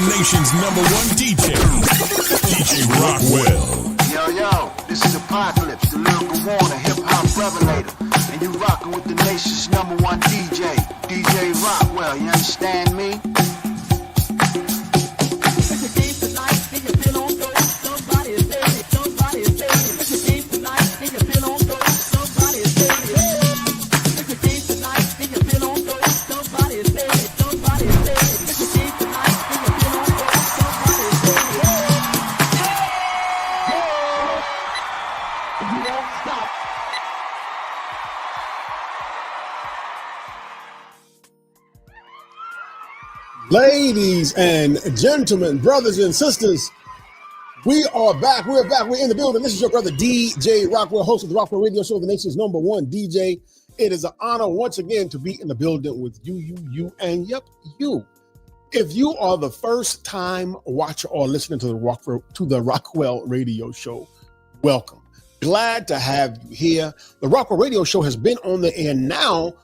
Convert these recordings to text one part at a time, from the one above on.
Nation's number one DJ, DJ Rockwell. Yo, this is Apocalypse, the lyrical warner, hip-hop revelator. And you rockin' with the nation's number one DJ, DJ Rockwell, you understand me? Ladies and gentlemen, brothers and sisters, we are back. We're back. We're in the building. This is your brother, DJ Rockwell, host of the Rockwell Radio Show, the nation's number one DJ. It is an honor once again to be in the building with you, and yep, you. If you are the first time watcher or listening to the Rockwell Radio Show, welcome. Glad to have you here. The Rockwell Radio Show has been on the air now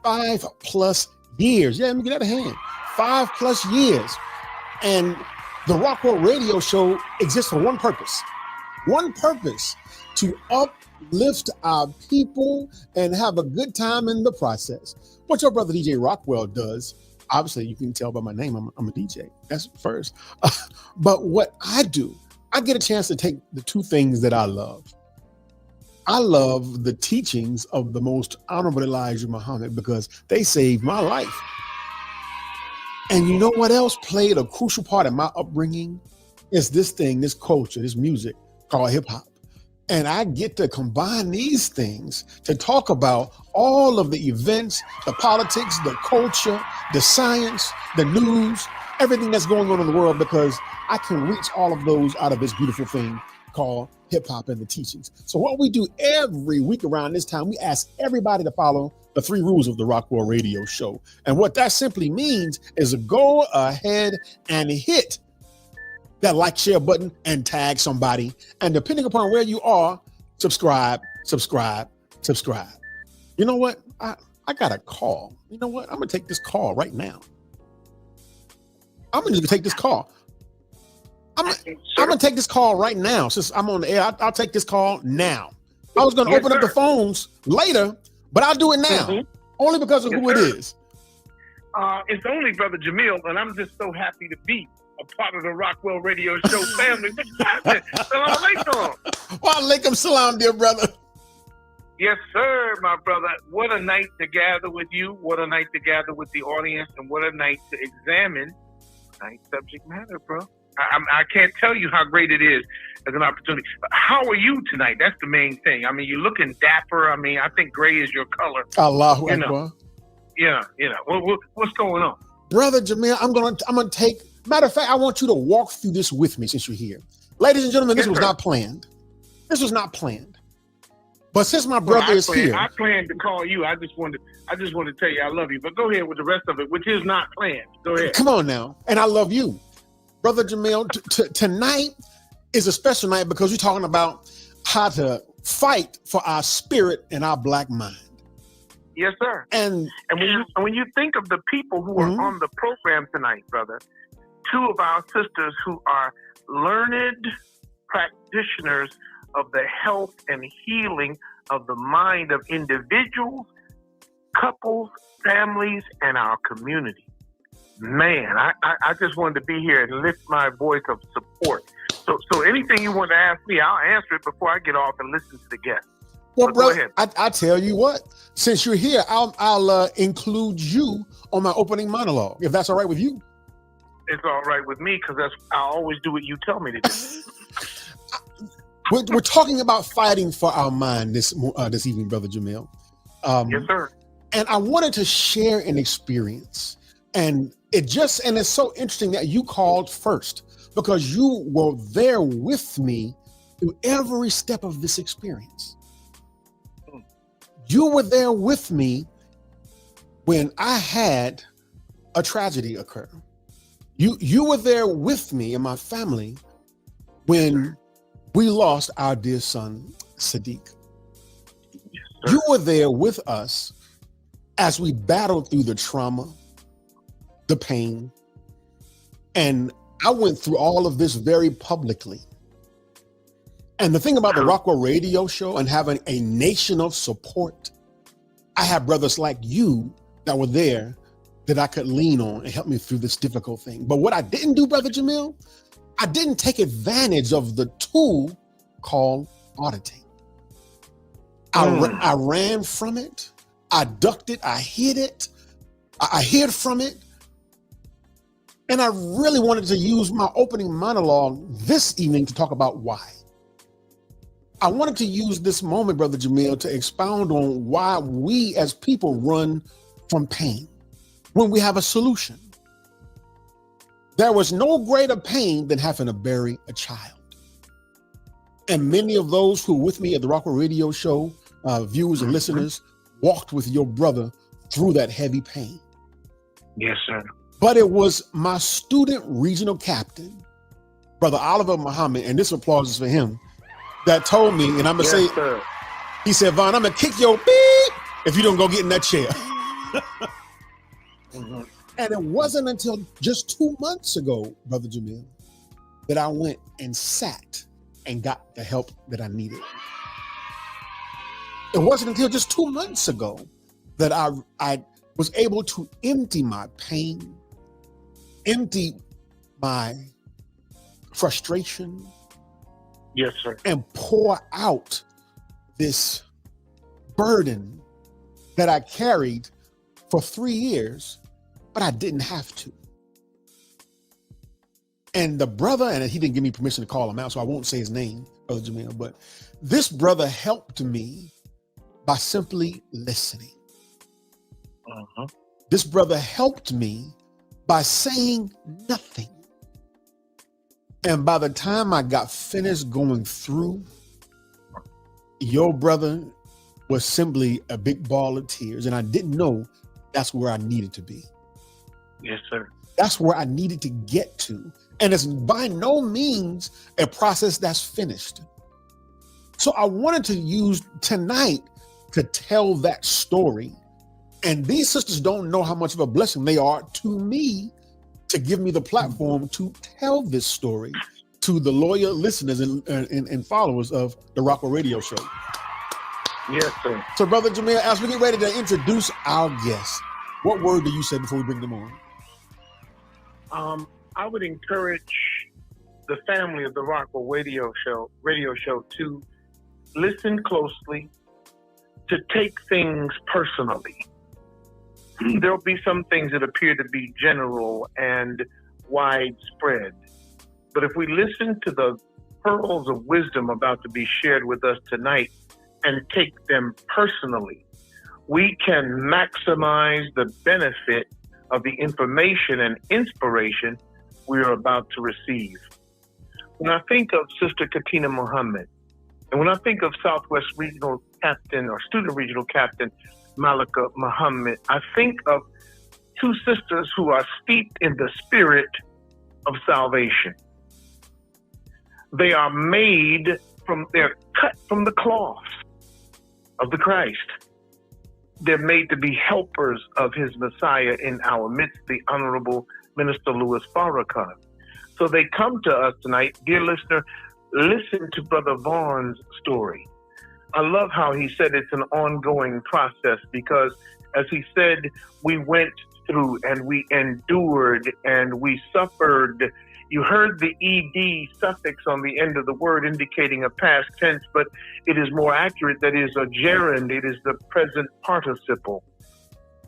5+ years. Yeah, let me get out of hand. 5+ years. And the Rockwell Radio Show exists for one purpose, to uplift our people and have a good time in the process. What your brother DJ Rockwell does, obviously you can tell by my name, I'm a DJ. That's first. But what I do, I get a chance to take the two things that I love. I love the teachings of the most honorable Elijah Muhammad because they saved my life. And you know what else played a crucial part in my upbringing? It's this thing, this culture, this music called hip hop. And I get to combine these things to talk about all of the events, the politics, the culture, the science, the news, everything that's going on in the world, because I can reach all of those out of this beautiful thing called hip hop and the teachings. So what we do every week around this time, we ask everybody to follow the 3 rules of the Rockwell Radio Show. And what that simply means is to go ahead and hit that like, share button and tag somebody. And depending upon where you are, subscribe. You know what? I got a call. You know what? I'm going to take this call right now. I'm going to take this call. I'm going to take this call right now. Since I'm on the air, I'll take this call now. I was going to open up the phones later, but I'll do it now, only because of who it is. It's only Brother Jamil, and I'm just so happy to be a part of the Rockwell Radio Show family. Salam alaikum. Wa alaikum salam, dear brother. Yes, sir, my brother. What a night to gather with you. What a night to gather with the audience, and what a night to examine tonight's subject matter, bro. I can't tell you how great it is as an opportunity. How are you tonight? That's the main thing. I mean, you're looking dapper. I mean, I think gray is your color. Allahu Akbar. What's going on? Brother Jamil, I'm gonna take, matter of fact, I want you to walk through this with me since you're here. Ladies and gentlemen, this was not planned. This was not planned. But since my brother is here. I planned to call you. I just wanted to tell you I love you. But go ahead with the rest of it, which is not planned. Go ahead. Come on now. And I love you. Brother Jamil, tonight is a special night because we're talking about how to fight for our spirit and our black mind. Yes, sir. And when you think of the people who are on the program tonight, brother, 2 of our sisters who are learned practitioners of the health and healing of the mind of individuals, couples, families, and our community. Man, I just wanted to be here and lift my voice of support. So anything you want to ask me, I'll answer it before I get off and listen to the guest. Well, brother, I tell you what, since you're here, I'll include you on my opening monologue, if that's all right with you. It's all right with me because I'll always do what you tell me to do. We're talking about fighting for our mind this evening, Brother Jamil. Yes, sir. And I wanted to share an experience. And it's so interesting that you called first because you were there with me through every step of this experience. You were there with me when I had a tragedy occur. You were there with me and my family when we lost our dear son, Sadiq. You were there with us as we battled through the trauma, the pain, and I went through all of this very publicly. And the thing about the Rockwell radio show and having a nation of support, I have brothers like you that were there that I could lean on and help me through this difficult thing. But what I didn't do, Brother Jamil, I didn't take advantage of the tool called auditing. I ran from it. I ducked it. I hid it. I hid from it. And I really wanted to use my opening monologue this evening to talk about why. I wanted to use this moment, Brother Jamil, to expound on why we as people run from pain when we have a solution. There was no greater pain than having to bury a child. And many of those who were with me at the Rockwell radio show, viewers and listeners, walked with your brother through that heavy pain. Yes, sir. But it was my student regional captain, Brother Maalikah Muhammad, and this applause is for him, that told me, and I'm gonna say, sir. He said, Vaughn, I'm gonna kick your beep if you don't go get in that chair. And it wasn't until just 2 months ago, Brother Jamil, that I went and sat and got the help that I needed. It wasn't until just 2 months ago that I was able to empty my pain, empty my frustration, Yes, sir. and pour out this burden that I carried for 3 years, but I didn't have to. And the brother, and he didn't give me permission to call him out, so I won't say his name, Brother Jamil, but this brother helped me by simply listening. This brother helped me by saying nothing. And by the time I got finished going through, your brother was simply a big ball of tears. And I didn't know that's where I needed to be. Yes, sir. That's where I needed to get to. And it's by no means a process that's finished. So I wanted to use tonight to tell that story. And these sisters don't know how much of a blessing they are to me to give me the platform to tell this story to the loyal listeners and followers of the Rockwell radio show. Yes, sir. So, Brother Jamil, as we get ready to introduce our guests, what word do you say before we bring them on? I would encourage the family of the Rockwell radio show to listen closely, to take things personally. There'll be some things that appear to be general and widespread. But if we listen to the pearls of wisdom about to be shared with us tonight and take them personally, we can maximize the benefit of the information and inspiration we are about to receive. When I think of Sister CaTina Muhammad, and when I think of Southwest Regional Captain or Student Regional Captain Maalikah Muhammad, I think of two sisters who are steeped in the spirit of salvation. They are they're cut from the cloth of the Christ. They're made to be helpers of his Messiah in our midst, the Honorable Minister Louis Farrakhan. So they come to us tonight. Dear listener, listen to Brother Vaughn's story. I love how he said it's an ongoing process because, as he said, we went through and we endured and we suffered. You heard the ED suffix on the end of the word indicating a past tense, but it is more accurate that it is a gerund. It is the present participle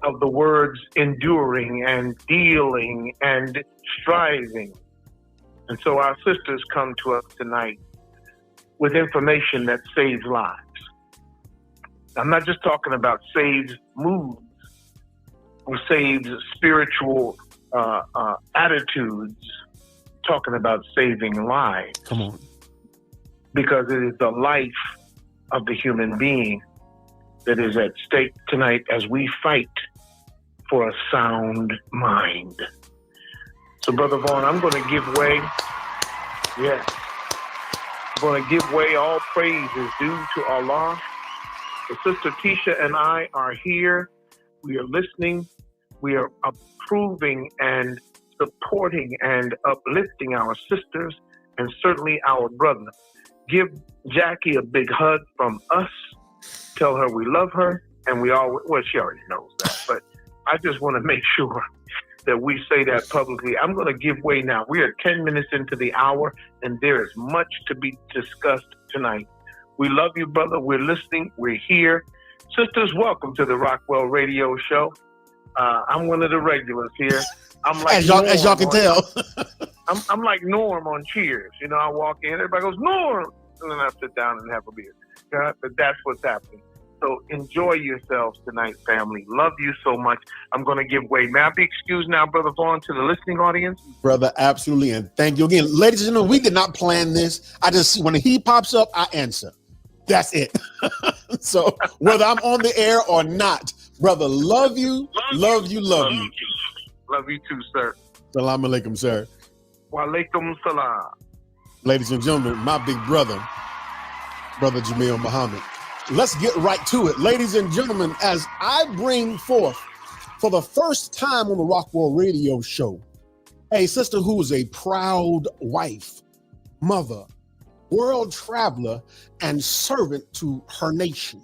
of the words enduring and dealing and striving. And so our sisters come to us tonight with information that saves lives. I'm not just talking about saves moods or saves spiritual attitudes, talking about saving lives. Come on. Because it is the life of the human being that is at stake tonight as we fight for a sound mind. So, Brother Vaughn, I'm going to give way. Yes. I'm going to give way. All praise is due to Allah. So Sister Tisha and I are here. We are listening. We are approving and supporting and uplifting our sisters and certainly our brother. Give Jackie a big hug from us. Tell her we love her. And we all, well, she already knows that. But I just want to make sure that we say that publicly. I'm going to give way now. We are 10 minutes into the hour, and there is much to be discussed tonight. We love you, brother. We're listening. We're here. Sisters, welcome to the Rockwell Radio Show. I'm one of the regulars here. I'm like as y'all can tell. I'm like Norm on Cheers. You know, I walk in, everybody goes, Norm, and then I sit down and have a beer. But that's what's happening. So enjoy yourselves tonight, family. Love you so much. I'm going to give way. May I be excused now, Brother Vaughn, to the listening audience? Brother, absolutely. And thank you again. Ladies and gentlemen, we did not plan this. I just, when he pops up, I answer. That's it. So whether I'm on the air or not, brother, love you. Love you. Love you too, sir. Salam alaikum, sir. Wa alaikum salam. Ladies and gentlemen, my big brother, Brother Jamil Muhammad. Let's get right to it. Ladies and gentlemen, as I bring forth for the first time on the Rockwell Radio Show, a sister who is a proud wife, mother, world traveler, and servant to her nation.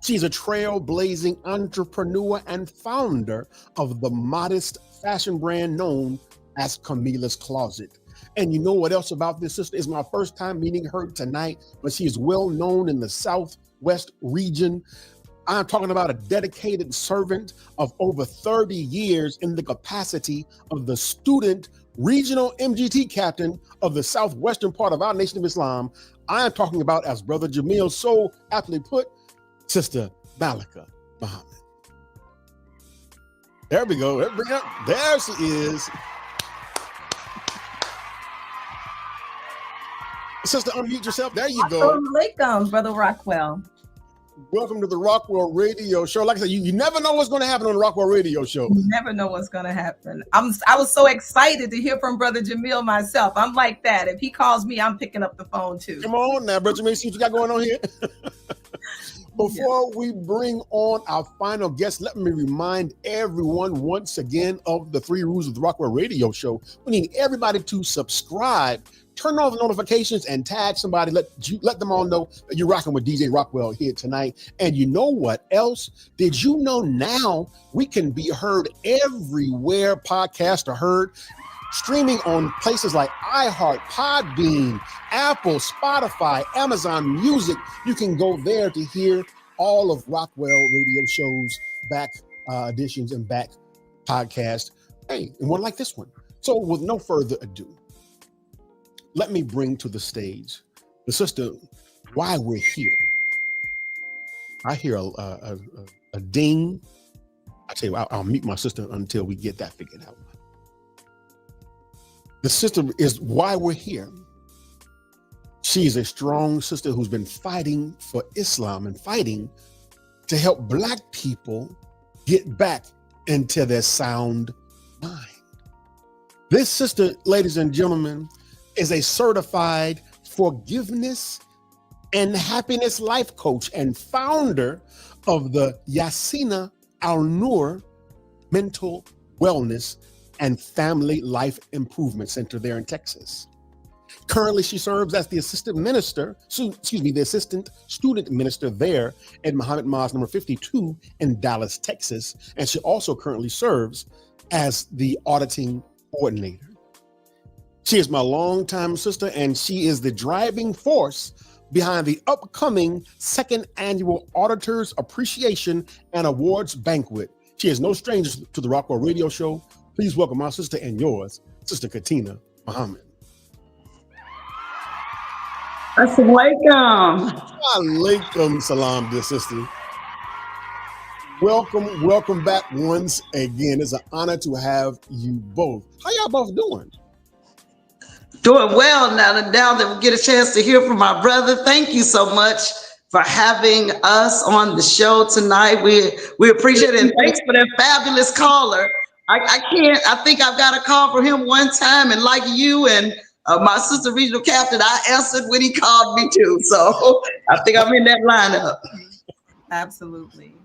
She's a trailblazing entrepreneur and founder of the modest fashion brand known as Camila's Closet. And you know what else about this sister? It's my first time meeting her tonight, but she is well known in the Southwest region. I'm talking about a dedicated servant of over 30 years in the capacity of the student regional M.G.T captain of the southwestern part of our Nation of Islam. I am talking about, as Brother Jamil so aptly put, Sister Maalikah Muhammad. There we go. There she is. Sister, unmute yourself. There you go. Assalamu alaikum, Brother Rockwell. Welcome to the Rockwell Radio Show. Like I said, you never know what's going to happen on the Rockwell Radio Show. You never know what's going to happen. I was so excited to hear from Brother Jamil myself. I'm like that. If he calls me, I'm picking up the phone too. Come on now, Brother Jamil. See what you got going on here. Before we bring on our final guest, let me remind everyone once again of the 3 rules of the Rockwell Radio Show. We need everybody to subscribe, turn on the notifications, and tag somebody. Let them all know that you're rocking with DJ Rockwell here tonight. And you know what else? Did you know now we can be heard everywhere podcasts are heard? Streaming on places like iHeart, Podbean, Apple, Spotify, Amazon Music. You can go there to hear all of Rockwell Radio Show's back editions and back podcasts. Hey, and one like this one. So with no further ado, let me bring to the stage the sister, why we're here. I hear a ding. I tell you, I'll mute my sister until we get that figured out. The sister is why we're here. She's a strong sister who's been fighting for Islam and fighting to help Black people get back into their sound mind. This sister, ladies and gentlemen, is a certified forgiveness and happiness life coach and founder of the CaTina Al-Nur Mental Wellness and Family Life Improvement Center there in Texas. Currently, she serves as the assistant student minister there at Muhammad Mosque number 52 in Dallas, Texas. And she also currently serves as the auditing coordinator. She is my longtime sister, and she is the driving force behind the upcoming 2nd Annual Auditors Appreciation and Awards Banquet. She is no stranger to the Rockwell Radio Show. Please welcome my sister and yours, Sister CaTina Muhammad. Assalamualaikum. Alaikum salam, dear sister. Welcome back once again. It's an honor to have you both. How y'all both doing? Doing well now that we get a chance to hear from my brother. Thank you so much for having us on the show tonight. We appreciate it, and thanks for that fabulous caller. I think I've got a call from him one time, and like you and my sister regional captain, I answered when he called me too. So I think I'm in that lineup. Absolutely.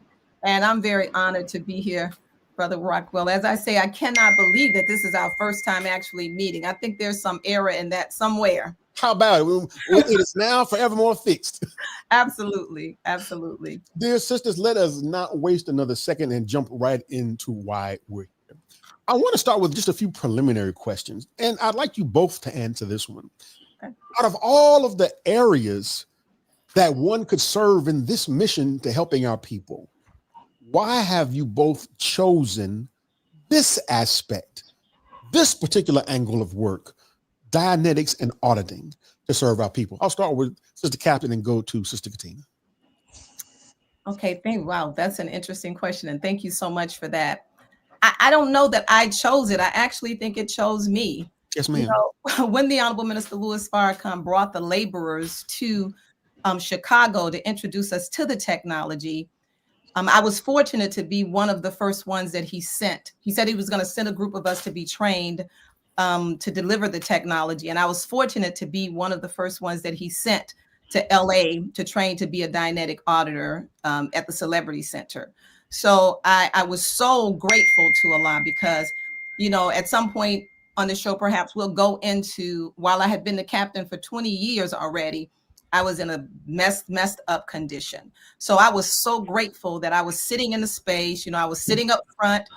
And I'm very honored to be here, Brother Rockwell. As I say, I cannot believe that this is our first time actually meeting. I think there's some error in that somewhere. How about it? It is now forevermore fixed. Absolutely. Absolutely. Dear sisters, let us not waste another second and jump right into why we're here. I want to start with just a few preliminary questions, and I'd like you both to answer this one. Okay. Out of all of the areas that one could serve in this mission to helping our people, why have you both chosen this aspect, this particular angle of work, Dianetics and auditing, to serve our people? I'll start with Sister Captain and go to Sister CaTina. Okay, wow, that's an interesting question, and thank you so much for that. I don't know that I chose it. I actually think it chose me. Yes, ma'am. You know, when the Honorable Minister Louis Farrakhan brought the laborers to Chicago to introduce us to the technology, I was fortunate to be one of the first ones that he sent. He said he was going to send a group of us to be trained to deliver the technology. And I was fortunate to be one of the first ones that he sent to LA to train to be a Dianetic auditor at the Celebrity Center. So I was so grateful to Allah because, you know, at some point on the show, perhaps we'll go into, while I had been the captain for 20 years already, I was in a messed up condition. So I was so grateful that I was sitting in the space, you know, I was sitting up front.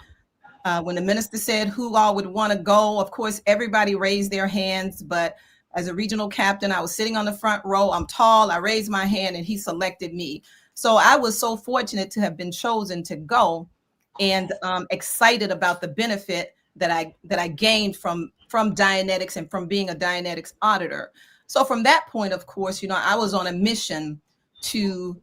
When the minister said who all would want to go, of course, everybody raised their hands. But as a regional captain, I was sitting on the front row. I'm tall. I raised my hand and he selected me. So I was so fortunate to have been chosen to go, and excited about the benefit that I gained from Dianetics and from being a Dianetics auditor. So from that point, of course, you know, I was on a mission to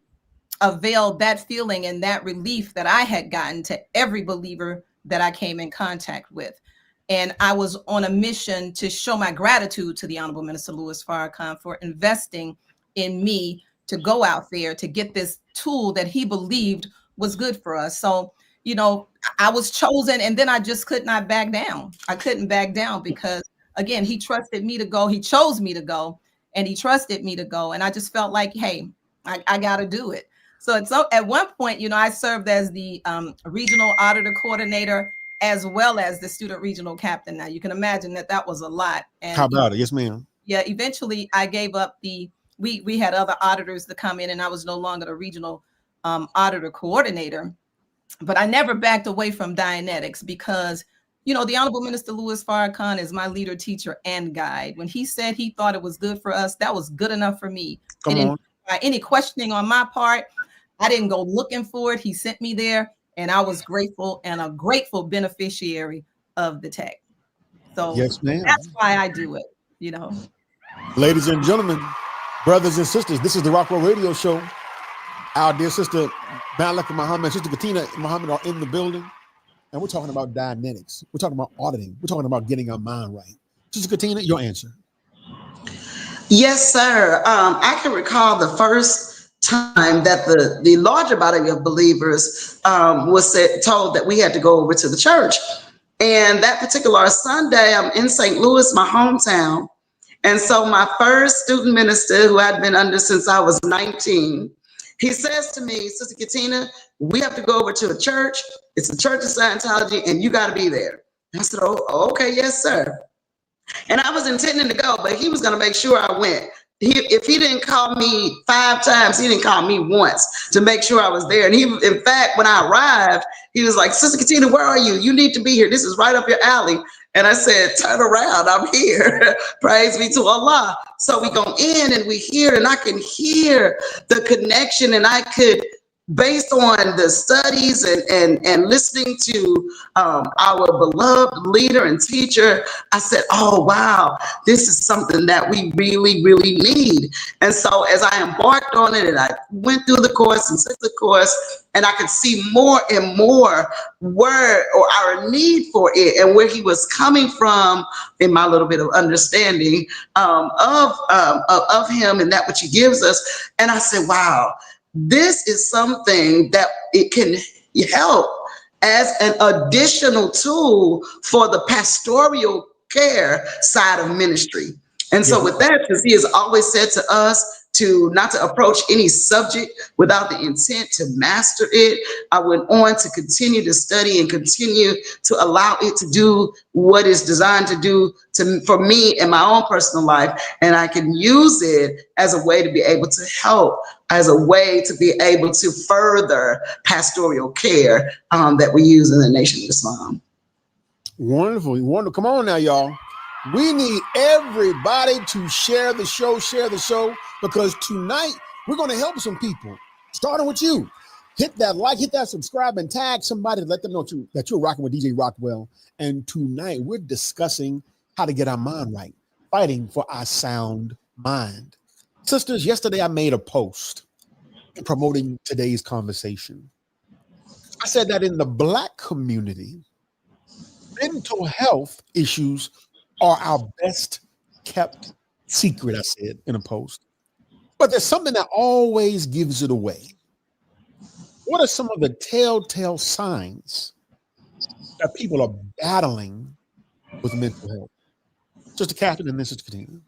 avail that feeling and that relief that I had gotten to every believer that I came in contact with. And I was on a mission to show my gratitude to the Honorable Minister Louis Farrakhan for investing in me to go out there to get this tool that he believed was good for us. So, you know, I was chosen, and then I just could not back down. I couldn't back down because, again, he trusted me to go. He chose me to go, and he trusted me to go. And I just felt like, hey, I got to do it. So at one point, you know, I served as the regional auditor coordinator as well as the student regional captain. Now, you can imagine that was a lot. And how about it? Yes, ma'am. Yeah, eventually I gave up we had other auditors to come in, and I was no longer the regional auditor coordinator. But I never backed away from Dianetics because, you know, the Honorable Minister Louis Farrakhan is my leader, teacher, and guide. When he said he thought it was good for us, that was good enough for me. Come on. Any questioning on my part, I didn't go looking for it. He sent me there, and I was grateful and a grateful beneficiary of the tech. So yes, ma'am. That's why I do it, you know. Ladies and gentlemen, brothers and sisters, this is the Rockwell Radio Show. Our dear sister Maalikah Muhammad, Sister CaTina Muhammad are in the building, and we're talking about Dianetics. We're talking about auditing. We're talking about getting our mind right. Sister CaTina, your answer. Yes, sir. I can recall the first time that the larger body of believers was told that we had to go over to the church. And that particular Sunday, I'm in St. Louis, my hometown. And so my first student minister, who I'd been under since I was 19, he says to me, Sister CaTina, we have to go over to a church. It's the Church of Scientology, and you got to be there. I said, oh, okay, yes, sir. And I was intending to go, but he was going to make sure I went. If he didn't call me 5 times, he didn't call me once to make sure I was there. And in fact, when I arrived, he was like, Sister CaTina, where are you? You need to be here. This is right up your alley. And I said, turn around, I'm here. Praise be to Allah. So we go in and we hear, and I can hear the connection, and I could based on the studies and listening to our beloved leader and teacher, I said, oh, wow, this is something that we really, really need. And so as I embarked on it and I went through the course and took the course, and I could see more and more where or our need for it and where he was coming from in my little bit of understanding of him and that which he gives us. And I said, wow, this is something that it can help as an additional tool for the pastoral care side of ministry. And so with that, because he has always said to us to not to approach any subject without the intent to master it, I went on to continue to study and continue to allow it to do what it's designed to do for me in my own personal life. And I can use it as a way to be able to help, as a way to be able to further pastoral care that we use in the Nation of Islam. Wonderful. Wonderful. Come on now, y'all. We need everybody to share the show, because tonight we're going to help some people, starting with you. Hit that like, hit that subscribe, and tag somebody to let them know that you're rocking with DJ Rockwell. And tonight we're discussing how to get our mind right, fighting for our sound mind. Sisters, yesterday I made a post promoting today's conversation. I said that in the Black community, mental health issues are our best kept secret, I said in a post. But there's something that always gives it away. What are some of the telltale signs that people are battling with mental health? Sister Catherine and then Sister CaTina.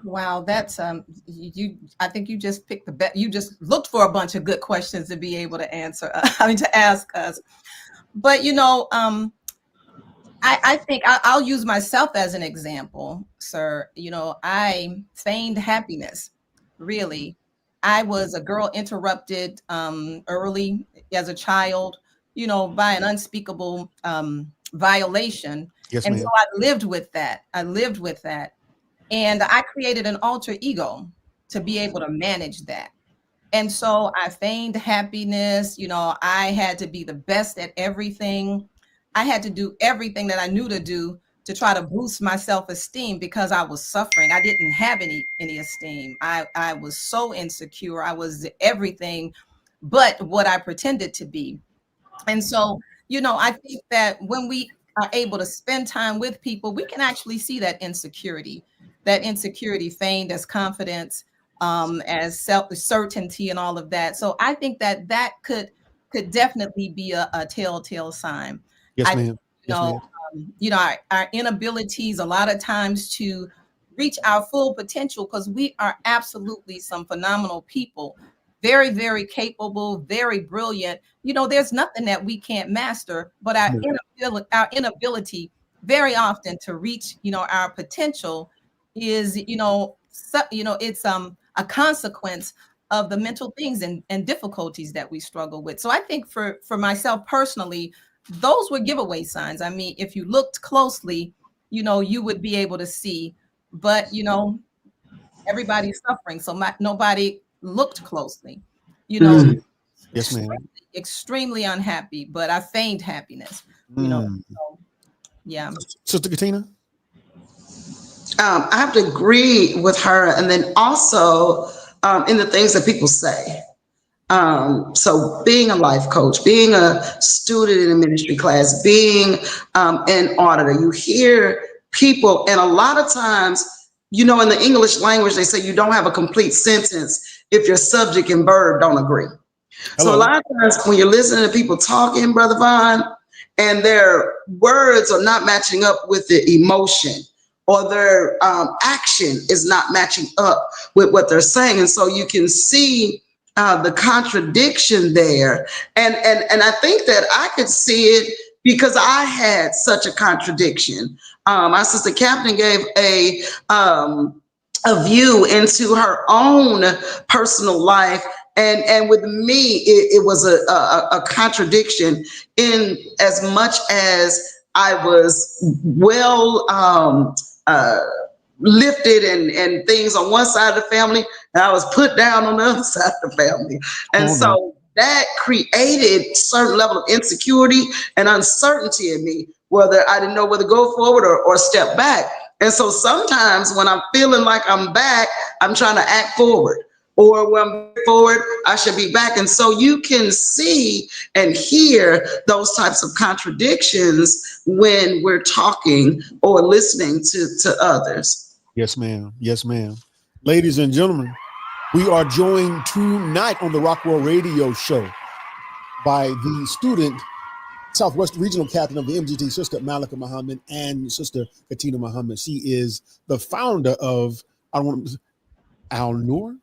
Wow, that's you. I think you just picked the best. You just looked for a bunch of good questions to be able to answer. To ask us. But I think I'll use myself as an example, sir. I feigned happiness. Really, I was a girl interrupted early as a child, by an unspeakable violation. Yes, and ma'am. so I lived with that. And I created an alter ego to be able to manage that. And so I feigned happiness. I had to be the best at everything. I had to do everything that I knew to do to try to boost my self-esteem because I was suffering. I didn't have any esteem. I was so insecure. I was everything but what I pretended to be. And so, I think that when we are able to spend time with people, we can actually see that insecurity feigned as confidence, as certainty and all of that. So I think that could definitely be a telltale sign. Yes, ma'am. Our inabilities a lot of times to reach our full potential, because we are absolutely some phenomenal people, very, very capable, very brilliant. There's nothing that we can't master, but our inability very often to reach, our potential is, it's a consequence of the mental things and difficulties that we struggle with. So I think for myself personally, those were giveaway signs. I mean, if you looked closely, you would be able to see, but everybody's suffering. So nobody looked closely, Yes, ma'am. Extremely unhappy, but I feigned happiness, so, yeah. Sister CaTina? I have to agree with her. And then also in the things that people say. So being a life coach, being a student in a ministry class, being an auditor, you hear people, and a lot of times, in the English language, they say you don't have a complete sentence if your subject and verb don't agree. Hello. So a lot of times when you're listening to people talking, Brother Vaughn, and their words are not matching up with the emotion, or their action is not matching up with what they're saying. And so you can see the contradiction there. And I think that I could see it because I had such a contradiction. My sister Captain gave a view into her own personal life. And with me, it was a contradiction in as much as I was well lifted and things on one side of the family. and I was put down on the other side of the family. And so that created certain level of insecurity and uncertainty in me, whether I didn't know whether to go forward or step back. And so sometimes when I'm feeling like I'm back, I'm trying to act forward. Or when I'm forward, I should be back. And so you can see and hear those types of contradictions when we're talking or listening to others. Yes, ma'am. Yes, ma'am. Ladies and gentlemen, we are joined tonight on the Rockwell radio show by the student, Southwest Regional Captain of the M.G.T, Sister Maalikah Muhammad, and Sister CaTina Muhammad. She is the founder of, Al-Noor?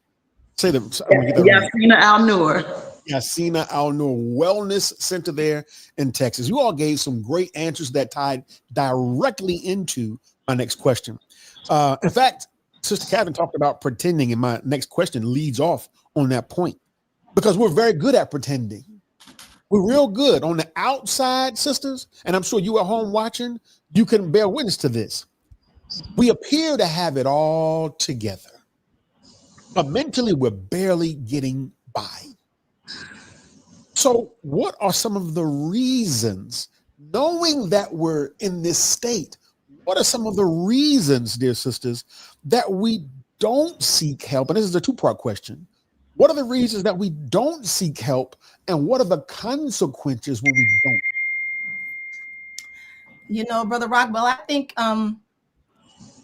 Say that. CaTina Al-Noor. CaTina Al-Noor Wellness Center there in Texas. You all gave some great answers that tied directly into my next question. In fact, Sister Catherine talked about pretending, and my next question leads off on that point, because we're very good at pretending. We're real good on the outside, sisters, and I'm sure you at home watching, you can bear witness to this. We appear to have it all together, but mentally we're barely getting by. So what are some of the reasons, knowing that we're in this state, what are some of the reasons, dear sisters, that we don't seek help? And this is a two-part question. What are the reasons that we don't seek help, and what are the consequences when we don't? You know, Brother Rockwell, I think,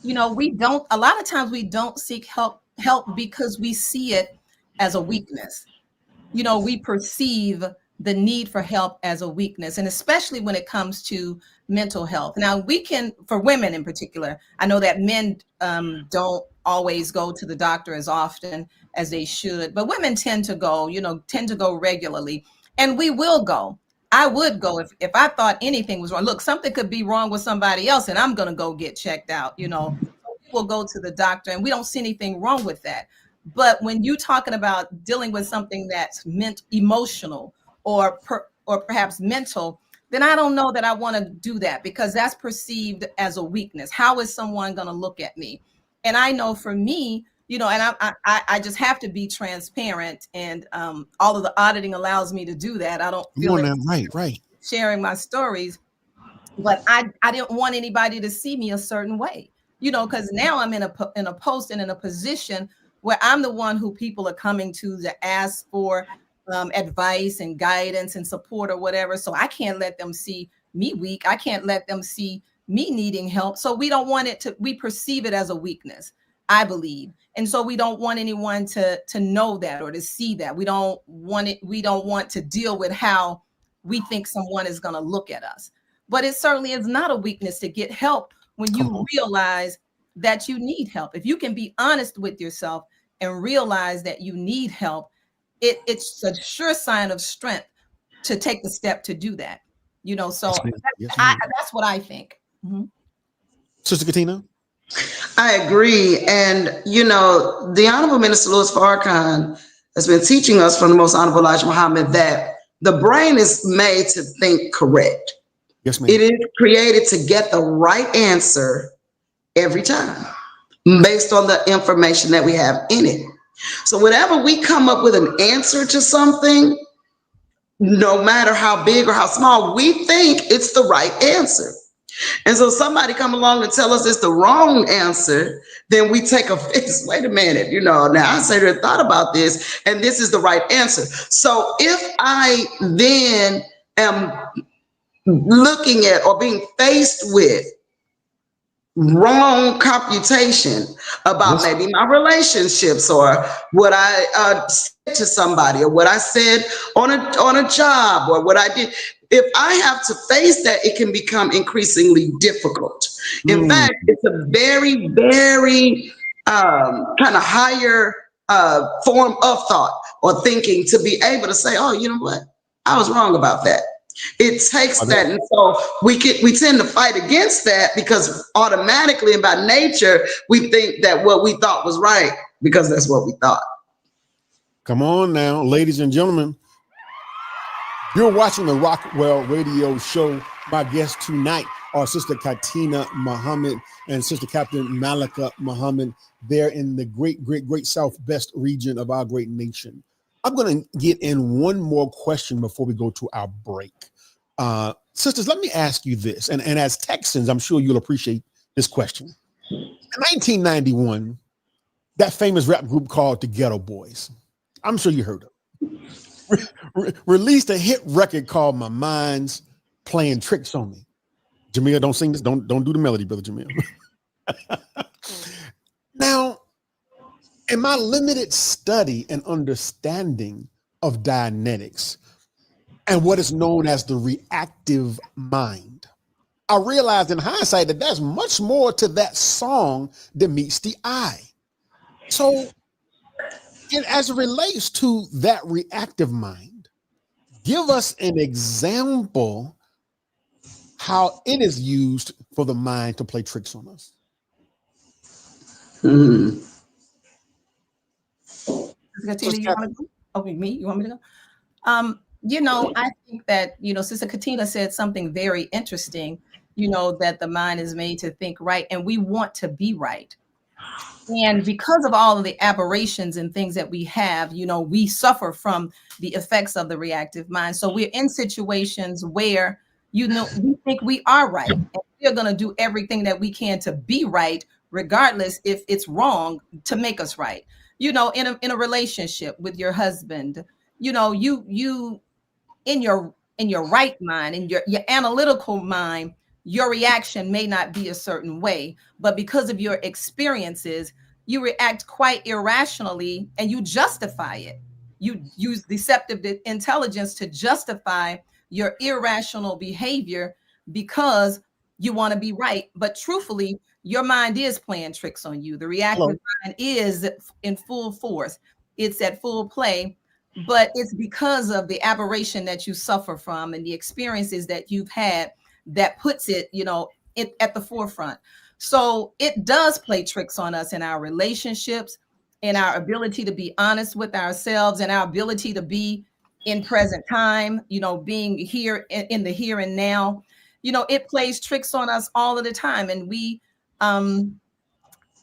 you know, a lot of times we don't seek help because we see it as a weakness. You know, we perceive the need for help as a weakness, and especially when it comes to mental health. Now, we can, for women in particular, I know that men don't always go to the doctor as often as they should, but women tend to go regularly, and we will go. I would go if I thought anything was wrong. Look, something could be wrong with somebody else, and I'm going to go get checked out. You know, we'll go to the doctor, and we don't see anything wrong with that. But when you're talking about dealing with something that's emotional or perhaps mental, then I don't know that I want to do that, because that's perceived as a weakness. How is someone going to look at me? And I know for me, you know, and I just have to be transparent, and all of the auditing allows me to do that. I don't feel right. Sharing my stories, but I didn't want anybody to see me a certain way, you know, because now I'm in a post and in a position where I'm the one who people are coming to ask for advice and guidance and support or whatever. So I can't let them see me weak. I can't let them see me needing help. So we don't want we perceive it as a weakness, I believe. And so we don't want anyone to know that or to see that. We don't want to deal with how we think someone is going to look at us. But it certainly is not a weakness to get help when you realize that you need help. If you can be honest with yourself and realize that you need help, it's a sure sign of strength to take the step to do that. You know, so that's what I think. Mm-hmm. Sister CaTina? I agree. And, you know, the Honorable Minister Louis Farrakhan has been teaching us from the Most Honorable Elijah Muhammad that the brain is made to think correct. Yes, ma'am. It is created to get the right answer every time based on the information that we have in it. So whenever we come up with an answer to something, no matter how big or how small, we think it's the right answer. And so somebody come along and tell us it's the wrong answer, then we take offense. Wait a minute, you know, now I said I thought about this and this is the right answer. So if I then am looking at or being faced with wrong computation about maybe my relationships or what I said to somebody or what I said on a job or what I did, if I have to face that, it can become increasingly difficult. In fact, it's a very, very kind of higher form of thought or thinking to be able to say, oh, you know what? I was wrong about that. It takes that. And so we tend to fight against that because automatically and by nature, we think that what we thought was right because that's what we thought. Come on now, ladies and gentlemen. You're watching the Rockwell radio show. My guest tonight are Sister CaTina Muhammad and Sister Captain Maalikah Muhammad. They're in the great Southwest region of our great nation. I'm going to get in one more question before we go to our break. Sisters, let me ask you this, and as Texans, I'm sure you'll appreciate this question. In 1991, that famous rap group called the Ghetto Boys, I'm sure you heard of, released a hit record called My Mind's Playing Tricks on Me. Jamil, don't sing this. Don't do the melody, Brother Jamil. Now, in my limited study and understanding of Dianetics and what is known as the reactive mind, I realized in hindsight that there's much more to that song than meets the eye. So, as it relates to that reactive mind, give us an example how it is used for the mind to play tricks on us. CaTina, you want to go? Oh, me? You want me to go? You know, I think that, you know, Sister CaTina said something very interesting, you know, that the mind is made to think right, and we want to be right. And because of all of the aberrations and things that we have, you know, we suffer from the effects of the reactive mind. So we're in situations where, you know, we think we are right, and we're going to do everything that we can to be right, regardless if it's wrong, to make us right. You know, in a relationship with your husband, you know, you in your right mind, in your analytical mind, your reaction may not be a certain way, but because of your experiences, you react quite irrationally and you justify it. You use deceptive intelligence to justify your irrational behavior because you want to be right. But truthfully, your mind is playing tricks on you. The reactive mind is in full force. It's at full play, but it's because of the aberration that you suffer from and the experiences that you've had that puts it, you know, at the forefront. So it does play tricks on us in our relationships, in our ability to be honest with ourselves, and our ability to be in present time, you know, being here in the here and now. You know, it plays tricks on us all of the time. And we,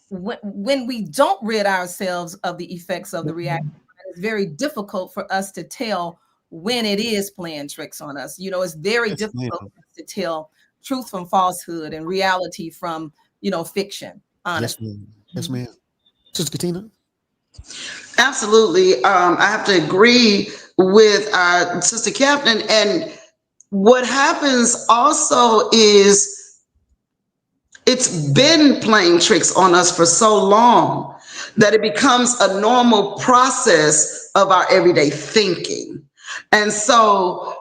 when we don't rid ourselves of the effects of the reactive mind, it's very difficult for us to tell when it is playing tricks on us. You know, it's very difficult for us to tell truth from falsehood and reality from, you know, fiction. Honestly. Yes, ma'am. Sister CaTina? Absolutely. I have to agree with our Sister Captain. And what happens also is it's been playing tricks on us for so long that it becomes a normal process of our everyday thinking. And so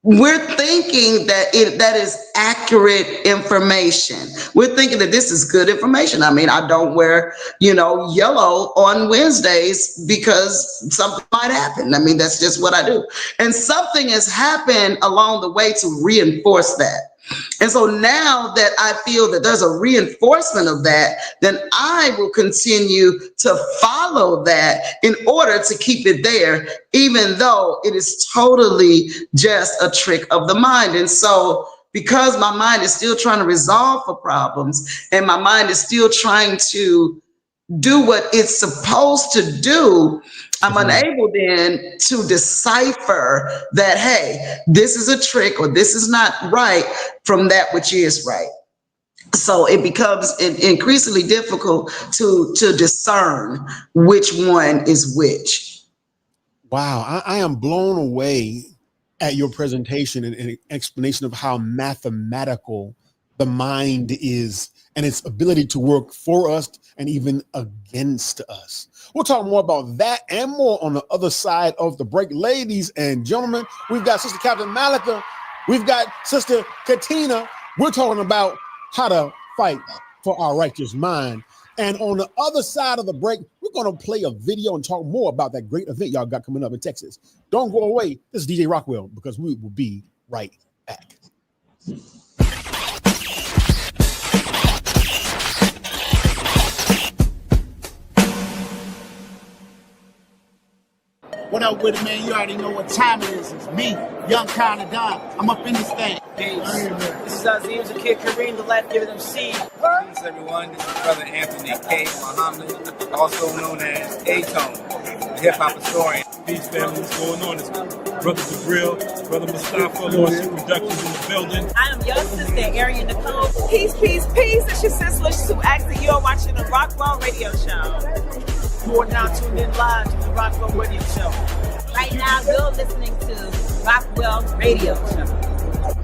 we're thinking that that is accurate information. We're thinking that this is good information. I mean, I don't wear, you know, yellow on Wednesdays because something might happen. I mean, that's just what I do. And something has happened along the way to reinforce that. And so now that I feel that there's a reinforcement of that, then I will continue to follow that in order to keep it there, even though it is totally just a trick of the mind. And so because my mind is still trying to resolve for problems and my mind is still trying to do what it's supposed to do, I'm unable then to decipher that, hey, this is a trick or this is not right from that which is right. So it becomes increasingly difficult to discern which one is which. Wow, I am blown away at your presentation and explanation of how mathematical the mind is and its ability to work for us and even against us. We'll talk more about that and more on the other side of the break. Ladies and gentlemen, we've got Sister Captain Maalikah, we've got Sister CaTina. We're talking about how to fight for our righteous mind. And on the other side of the break, we're going to play a video and talk more about that great event y'all got coming up in Texas. Don't go away. This is DJ Rockwell, because we will be right back. What up with it, man? You already know what time it is. It's me, Young Kind of Don. I'm up in this thing. Peace. This is Aziz, the kid Kareem, the left giving them seed. Peace, everyone. This is Brother Anthony K. Muhammad, also known as A-Tone, the hip-hop historian. Peace, family. What's going on? It's Brother DeGruy, Brother Mustafa, Lawsuit Productions in the building. I am your sister, Arian Nicole. Peace, peace, peace. It's your sister, Sue Axel. You're watching the Rockwell Radio Show. You are now tuned in live to the Rockwell Radio Show. Right now, you're listening to Rockwell Radio Show.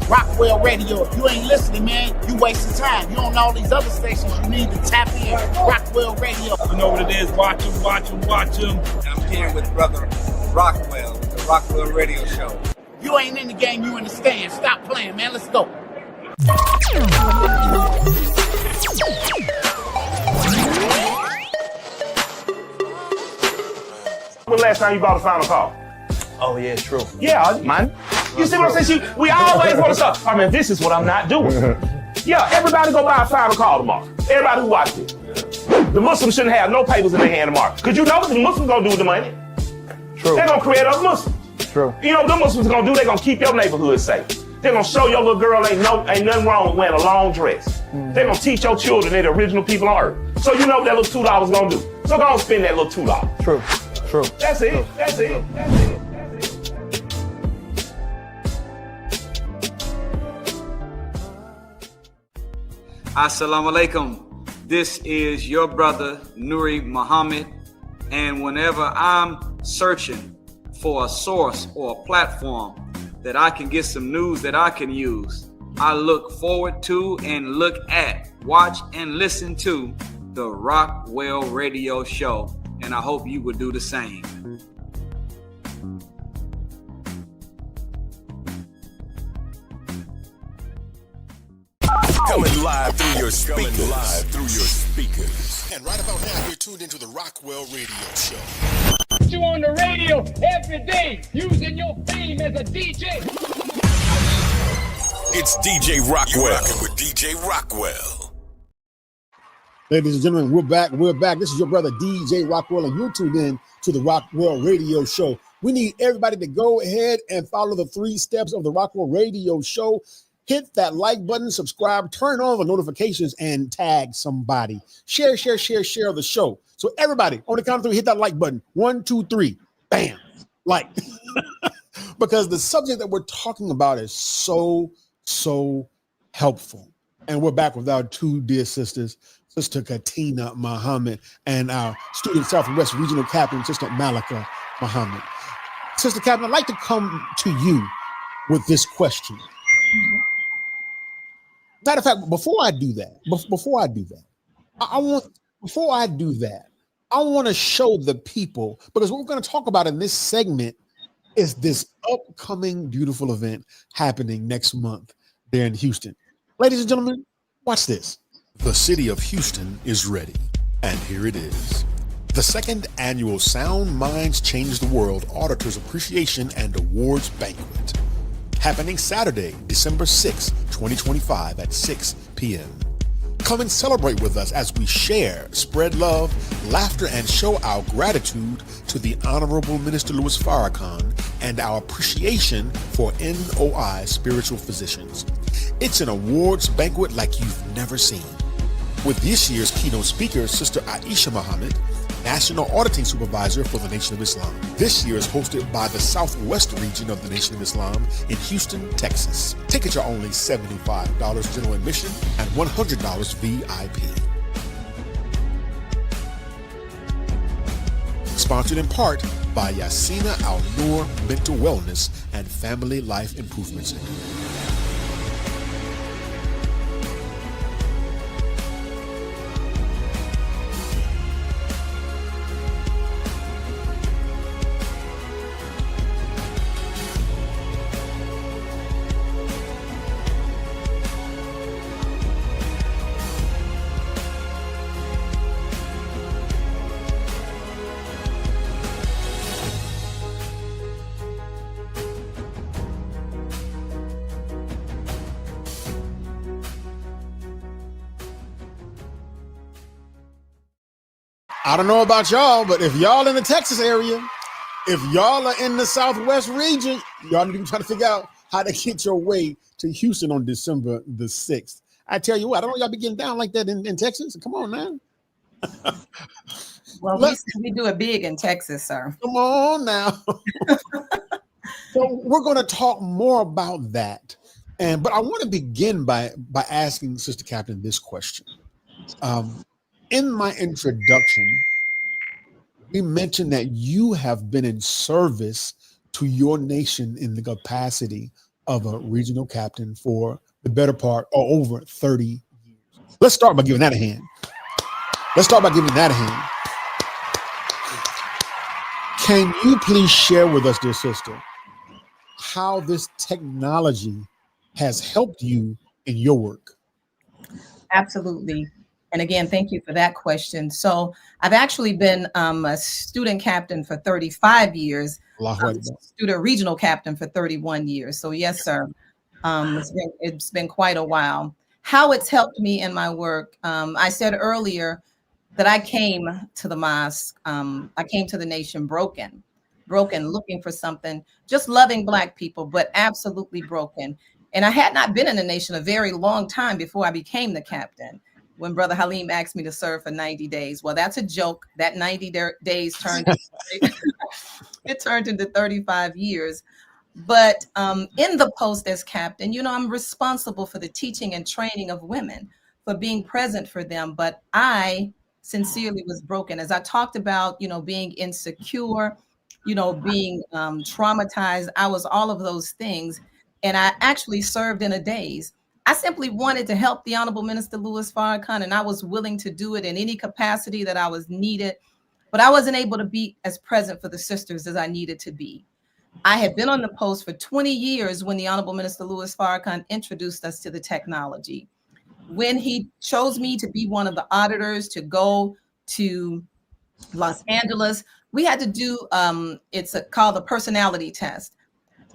Rockwell Radio. If you ain't listening, man, you wasting time. You don't know all these other stations. You need to tap in. Rockwell Radio. You know what it is. Watch him, watch him, watch him. I'm here with Brother Rockwell, the Rockwell Radio Show. You ain't in the game, you in the stand. Stop playing, man. Let's go. When last time you bought a Final Call? Oh, yeah, true. Yeah, man. You see what I'm saying? We always want to start. I mean, this is what I'm not doing. Yeah, everybody go buy a Final Call tomorrow. Everybody who watched it. The Muslims shouldn't have no papers in their hand tomorrow. Because you know what the Muslims going to do with the money? True. They're going to create other Muslims. True. You know what the Muslims going to do? They're going to keep your neighborhood safe. They're going to show your little girl ain't nothing wrong with wearing a long dress. They're going to teach your children they're the original people on earth. So you know what that little $2 going to do. So go and spend that little $2. True. True. That's it. True. That's it. That's it. Assalamu alaikum. This is your brother, Nuri Muhammad. And whenever I'm searching for a source or a platform that I can get some news that I can use, I look forward to and look at, watch and listen to the Rockwell Radio Show. And I hope you would do the same. Coming live through your speakers. And right about now, you're tuned into the Rockwell Radio Show. You on the radio every day, using your fame as a DJ. It's DJ Rockwell. You're rocking with DJ Rockwell. Ladies and gentlemen, we're back. We're back. This is your brother, DJ Rockwell, and you're tuned in to the Rockwell Radio Show. We need everybody to go ahead and follow the 3 steps of the Rockwell Radio Show. Hit that like button, subscribe, turn on the notifications, and tag somebody. Share the show. So everybody, on the count of 3, hit that like button. 1, 2, 3. Bam. Like. Because the subject that we're talking about is so helpful. And we're back with our 2 dear sisters, Sister CaTina Muhammad and our student Southwest Regional Captain, Sister Maalikah Muhammad. Sister Captain, I'd like to come to you with this question. Matter of fact, before I do that, I want to show the people, because what we're going to talk about in this segment is this upcoming beautiful event happening next month there in Houston. Ladies and gentlemen, watch this. The city of Houston is ready, and here it is. The 2nd annual Sound Minds Change the World Auditors Appreciation and Awards Banquet. Happening Saturday, December 6, 2025 at 6 p.m. Come and celebrate with us as we share, spread love, laughter, and show our gratitude to the Honorable Minister Louis Farrakhan and our appreciation for NOI spiritual physicians. It's an awards banquet like you've never seen. With this year's keynote speaker, Sister Aisha Muhammad, National Auditing Supervisor for the Nation of Islam. This year is hosted by the Southwest region of the Nation of Islam in Houston, Texas. Tickets are only $75 general admission and $100 VIP. Sponsored in part by Yasina Al-Noor Mental Wellness and Family Life Improvement Center. I don't know about y'all, but if y'all in the Texas area, if y'all are in the Southwest region, y'all need to try to figure out how to get your way to Houston on December the 6th. I tell you what, I don't know y'all be getting down like that in Texas. Come on now. Well, we do it big in Texas, sir. Come on now. So we're going to talk more about that. But I want to begin by asking Sister Captain this question. In my introduction, we mentioned that you have been in service to your nation in the capacity of a regional captain for the better part or over 30 years. Let's start by giving that a hand. Can you please share with us, dear sister, how this technology has helped you in your work? Absolutely. And again, thank you for that question. So I've actually been a student captain for 35 years, student regional captain for 31 years. So yes, sir. It's been quite a while. How it's helped me in my work. I said earlier that I came to the mosque. I came to the nation broken, looking for something, just loving Black people, but absolutely broken. And I had not been in the nation a very long time before I became the captain. When Brother Halim asked me to serve for 90 days. Well, that's a joke. That 90 days turned it turned into 35 years. But in the post as captain, I'm responsible for the teaching and training of women, for being present for them. But I sincerely was broken. As I talked about, being insecure, being traumatized. I was all of those things. And I actually served in a daze. I simply wanted to help the Honorable Minister Louis Farrakhan, and I was willing to do it in any capacity that I was needed, but I wasn't able to be as present for the sisters as I needed to be. I had been on the post for 20 years when the Honorable Minister Louis Farrakhan introduced us to the technology. When he chose me to be one of the auditors to go to Los Angeles, we had to do, it's called the personality test.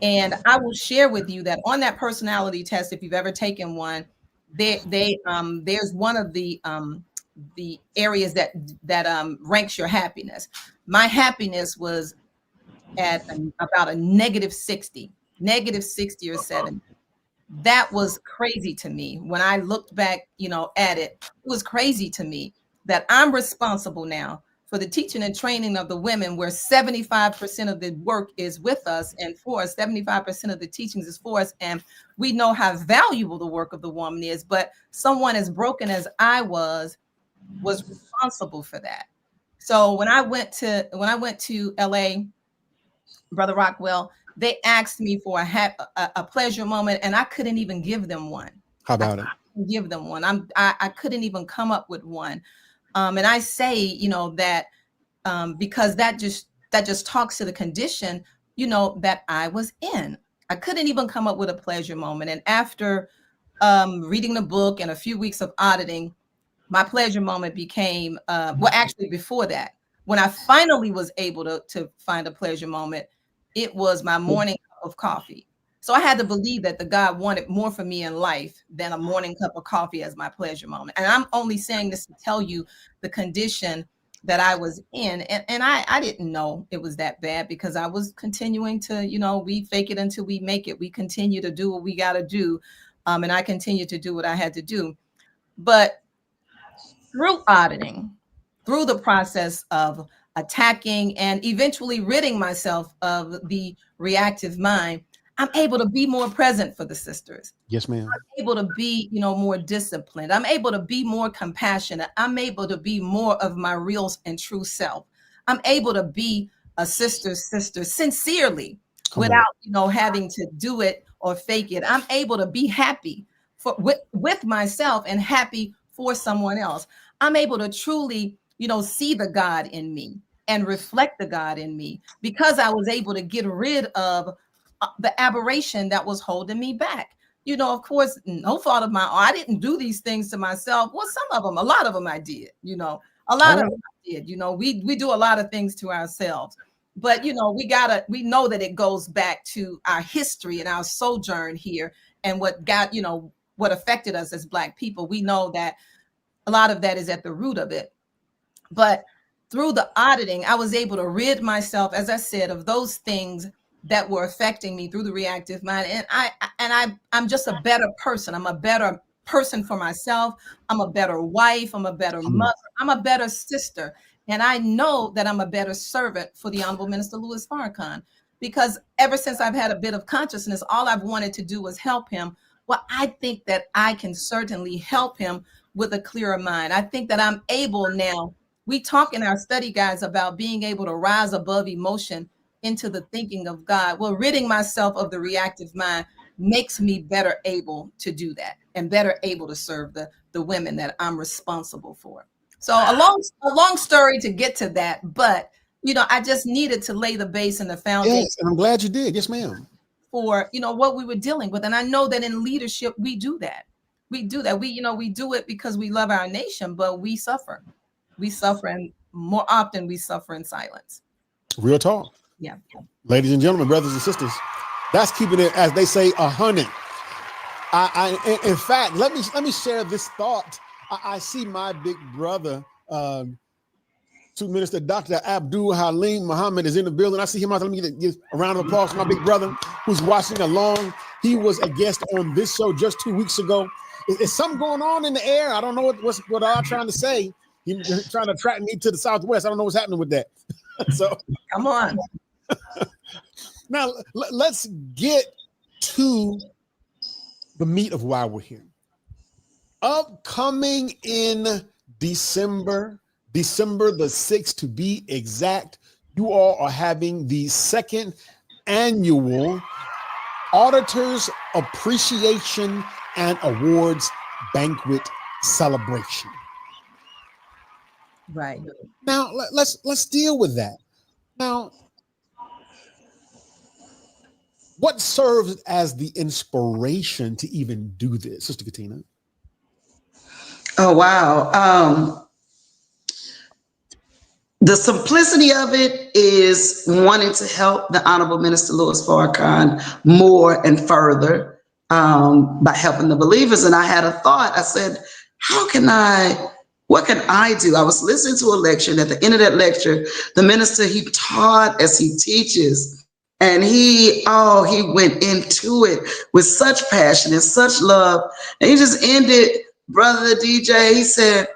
And I will share with you that on that personality test, if you've ever taken one, there's one of the areas that ranks your happiness. My happiness was at about a negative 60 or 70. That was crazy to me. When I looked back, at it, it was crazy to me that I'm responsible now for the teaching and training of the women, where 75% of the work is with us and for us, 75% of the teachings is for us. And we know how valuable the work of the woman is, but someone as broken as I was responsible for that. So when I went to LA, Brother Rockwell, they asked me for a pleasure moment, and I couldn't even give them one. How about it? Give them one. I couldn't even come up with one. And I say, that because that just talks to the condition, that I was in. I couldn't even come up with a pleasure moment. And after reading the book and a few weeks of auditing, my pleasure moment became, actually before that, when I finally was able to find a pleasure moment, it was my morning cup of coffee. So I had to believe that the God wanted more for me in life than a morning cup of coffee as my pleasure moment. And I'm only saying this to tell you the condition that I was in. And I didn't know it was that bad, because I was continuing to, we fake it until we make it. We continue to do what we got to do. And I continue to do what I had to do. But through auditing, through the process of attacking and eventually ridding myself of the reactive mind, I'm able to be more present for the sisters. Yes, ma'am. I'm able to be, more disciplined. I'm able to be more compassionate. I'm able to be more of my real and true self. I'm able to be a sister sincerely without, having to do it or fake it. I'm able to be happy with myself and happy for someone else. I'm able to truly, see the God in me and reflect the God in me, because I was able to get rid of the aberration that was holding me back. Of course, no fault of my own. I didn't do these things to myself. Well, a lot of them I did, a lot of them I did, we do a lot of things to ourselves, but, we know that it goes back to our history and our sojourn here and what what affected us as Black people. We know that a lot of that is at the root of it. But through the auditing, I was able to rid myself, as I said, of those things that were affecting me through the reactive mind. And I'm just a better person. I'm a better person for myself. I'm a better wife. I'm a better mother. I'm a better sister. And I know that I'm a better servant for the Honorable Minister Louis Farrakhan, because ever since I've had a bit of consciousness, all I've wanted to do was help him. Well, I think that I can certainly help him with a clearer mind. I think that I'm able now. We talk in our study guides about being able to rise above emotion into the thinking of God. Well, ridding myself of the reactive mind makes me better able to do that and better able to serve the women that I'm responsible for. So a long story to get to that, but I just needed to lay the base and the foundation. Yes, and I'm glad you did. Yes, ma'am. For what we were dealing with, and I know that in leadership we do that. We do that. We do it because we love our nation, but we suffer. We suffer, and more often we suffer in silence. Real talk. Yeah. Ladies and gentlemen, brothers and sisters, that's keeping it, as they say, 100. In fact, let me share this thought. I see my big brother, to Minister Dr. Abdul Halim Muhammad, is in the building. I see him out there. Let me give a round of applause for my big brother who's watching along. He was a guest on this show just 2 weeks ago. Is something going on in the air? I don't know what I'm trying to say. He's trying to track me to the Southwest. I don't know what's happening with that. So come on. Now let's get to the meat of why we're here. Upcoming in December the 6th to be exact, you all are having the second annual Auditors Appreciation and Awards Banquet Celebration. Right. Now let's deal with that. Now, what serves as the inspiration to even do this, Sister CaTina? Oh, wow. The simplicity of it is wanting to help the Honorable Minister Louis Farrakhan more and further by helping the believers. And I had a thought. I said, what can I do? I was listening to a lecture, and at the end of that lecture, the minister, he taught as he teaches. And he went into it with such passion and such love. And he just ended, Brother DJ, he said,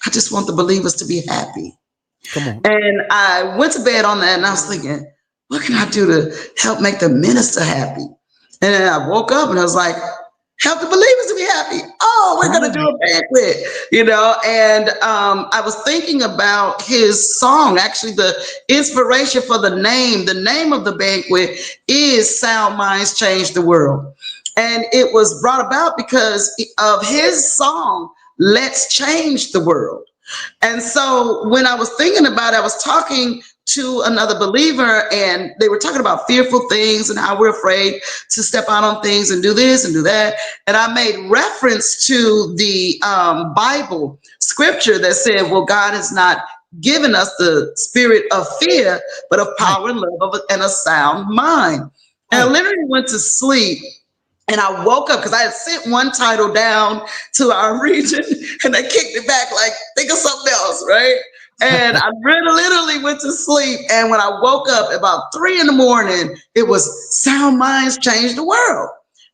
I just want the believers to be happy. Come on. And I went to bed on that, and I was thinking, what can I do to help make the minister happy? And then I woke up and I was like, help the believers to be happy. Oh, we're going to do a banquet, and I was thinking about his song. Actually, the inspiration for the name of the banquet is Sound Minds Change the World. And it was brought about because of his song, Let's Change the World. And so when I was thinking about it, I was talking to another believer, and they were talking about fearful things and how we're afraid to step out on things and do this and do that. And I made reference to the Bible scripture that said, well, God has not given us the spirit of fear, but of power and love and a sound mind. And I literally went to sleep. And I woke up because I had sent one title down to our region, and they kicked it back like, think of something else, right? And I literally went to sleep. And when I woke up about 3 a.m, it was Sound Minds Change the World.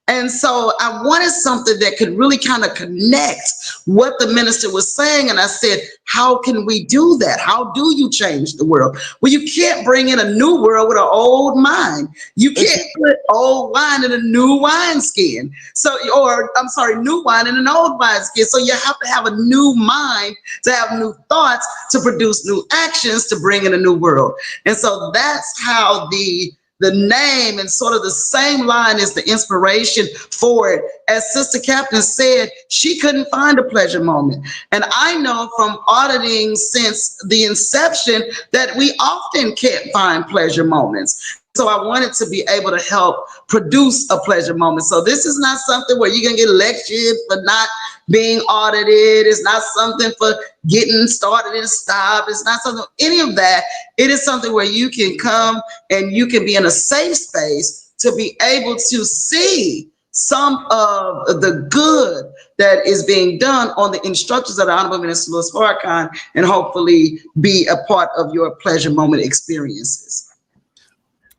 And so I wanted something that could really kind of connect what the minister was saying. And I said, how can we do that? How do you change the world? Well, you can't bring in a new world with an old mind. You can't put old wine in a new wineskin. New wine in an old wineskin. So you have to have a new mind to have new thoughts, to produce new actions, to bring in a new world. And so that's how the name and sort of the same line is the inspiration for it. As Sister Captain said, she couldn't find a pleasure moment. And I know from auditing since the inception that we often can't find pleasure moments. So I wanted to be able to help produce a pleasure moment. So this is not something where you're going to get lectured for not being audited. It's not something for getting started and stop. It's not something, any of that. It is something where you can come and you can be in a safe space to be able to see some of the good that is being done on the instructions of the Honorable Minister Louis Farrakhan, and hopefully be a part of your pleasure moment experiences.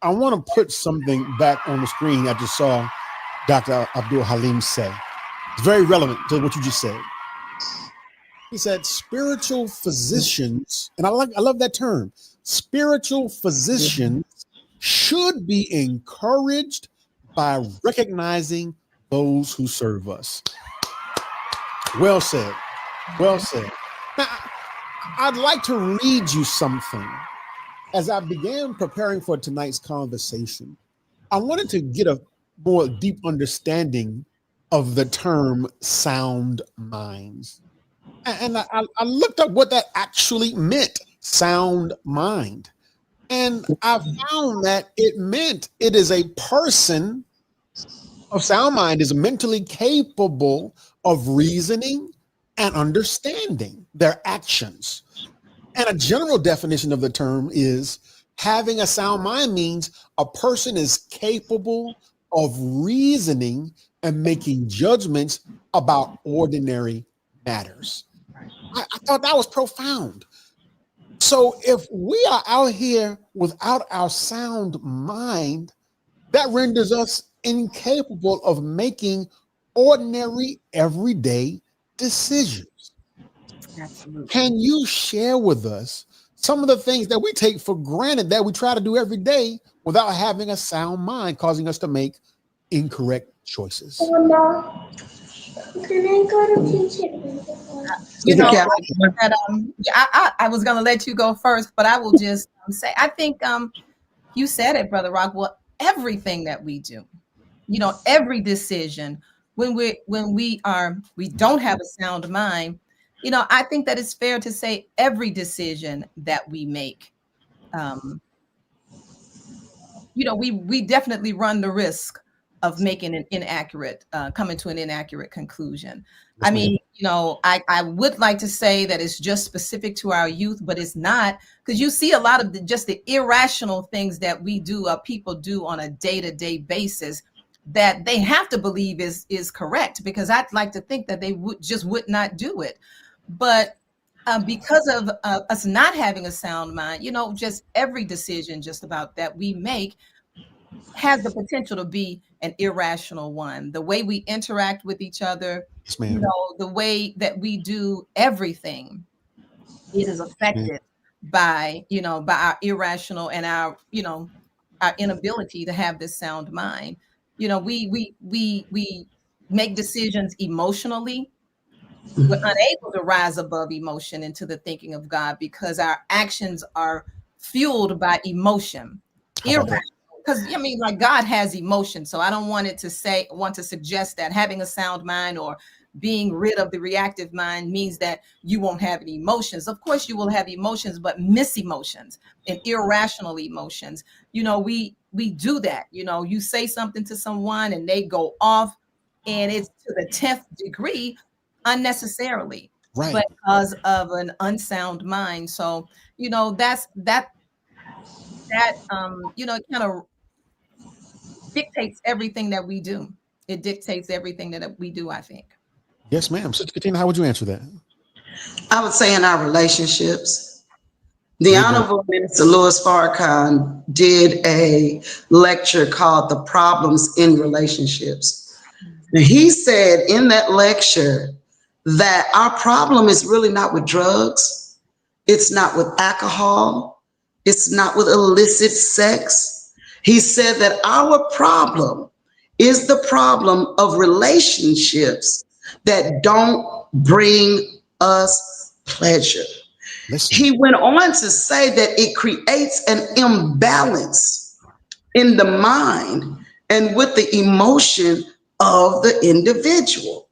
I want to put something back on the screen I just saw Dr. Abdul Halim say. It's very relevant to what you just said. He said spiritual physicians, and I love that term. Spiritual physicians should be encouraged by recognizing those who serve us. Well said. Well said. Now, I'd like to read you something. As I began preparing for tonight's conversation, I wanted to get a more deep understanding of the term sound minds. And I looked up what that actually meant, sound mind. And I found that it meant it is a person of sound mind is mentally capable of reasoning and understanding their actions. And a general definition of the term is having a sound mind means a person is capable of reasoning and making judgments about ordinary matters. I thought that was profound. So if we are out here without our sound mind, that renders us incapable of making ordinary, everyday decisions. Absolutely. Can you share with us some of the things that we take for granted that we try to do every day without having a sound mind, causing us to make incorrect choices? You know, I was going to let you go first, but I will just say, I think you said it, Brother Rockwell. Everything that we do, you know, every decision, when we don't have a sound mind, you know, I think that it's fair to say every decision that we make, you know, we definitely run the risk of making an inaccurate, coming to an inaccurate conclusion. I mean, you know, I would like to say that it's just specific to our youth, but it's not, because you see a lot of just the irrational things that we do, people do on a day-to-day basis that they have to believe is correct, because I'd like to think that they would not do it. But because of us not having a sound mind, you know, just every decision just about that we make has the potential to be an irrational one. The way we interact with each other, Yes, ma'am. you know, the way that we do everything, it is affected by, you know, by our irrational and our, you know, our inability to have this sound mind. You know, we make decisions emotionally. We're unable to rise above emotion into the thinking of God because our actions are fueled by emotion. Irrational. Because I mean, like, God has emotion, so I don't want to suggest that having a sound mind or being rid of the reactive mind means that you won't have any emotions. Of course, you will have emotions, but mis-emotions and irrational emotions. You know, we do that. You know, you say something to someone and they go off, and it's to the 10th degree unnecessarily, right? Because of an unsound mind. So, you know, that you know, it kind of dictates everything that we do. It dictates everything that we do, I think. Yes, ma'am. Sister CaTina, how would you answer that? I would say in our relationships. The Honorable Minister Louis Farrakhan did a lecture called The Problems in Relationships. And he said in that lecture that our problem is really not with drugs. It's not with alcohol. It's not with illicit sex. He said that our problem is the problem of relationships that don't bring us pleasure. Listen. He went on to say that it creates an imbalance in the mind and with the emotion of the individual.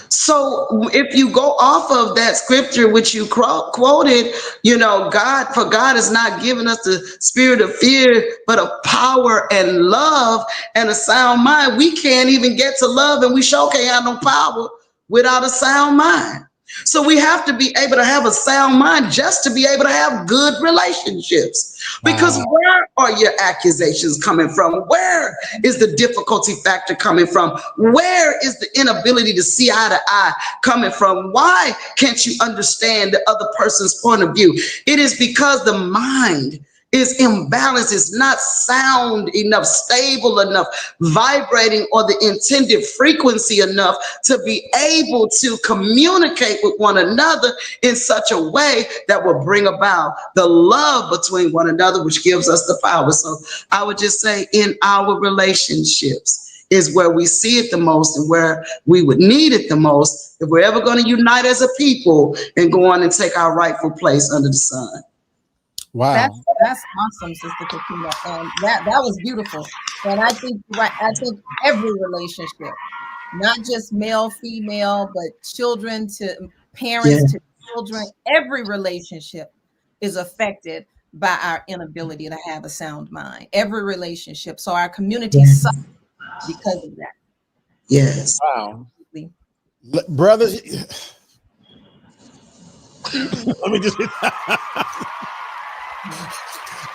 So if you go off of that scripture, which you quoted, you know, God has not given us the spirit of fear, but of power and love and a sound mind. We can't even get to love, and we sure can't have no power without a sound mind. So we have to be able to have a sound mind just to be able to have good relationships. Because where are your accusations coming from? Where is the difficulty factor coming from? Where is the inability to see eye to eye coming from? Why can't you understand the other person's point of view? It is because the mind is imbalanced. It's not sound enough, stable enough, vibrating or the intended frequency enough to be able to communicate with one another in such a way that will bring about the love between one another, which gives us the power. So I would just say in our relationships is where we see it the most and where we would need it the most if we're ever going to unite as a people and go on and take our rightful place under the sun. Wow. That's awesome, Sister CaTina. And that was beautiful. And I think I think every relationship, not just male, female, but children to parents to children, every relationship is affected by our inability to have a sound mind. Every relationship. So our community suffers because of that. Yes. Wow. Brothers, let me just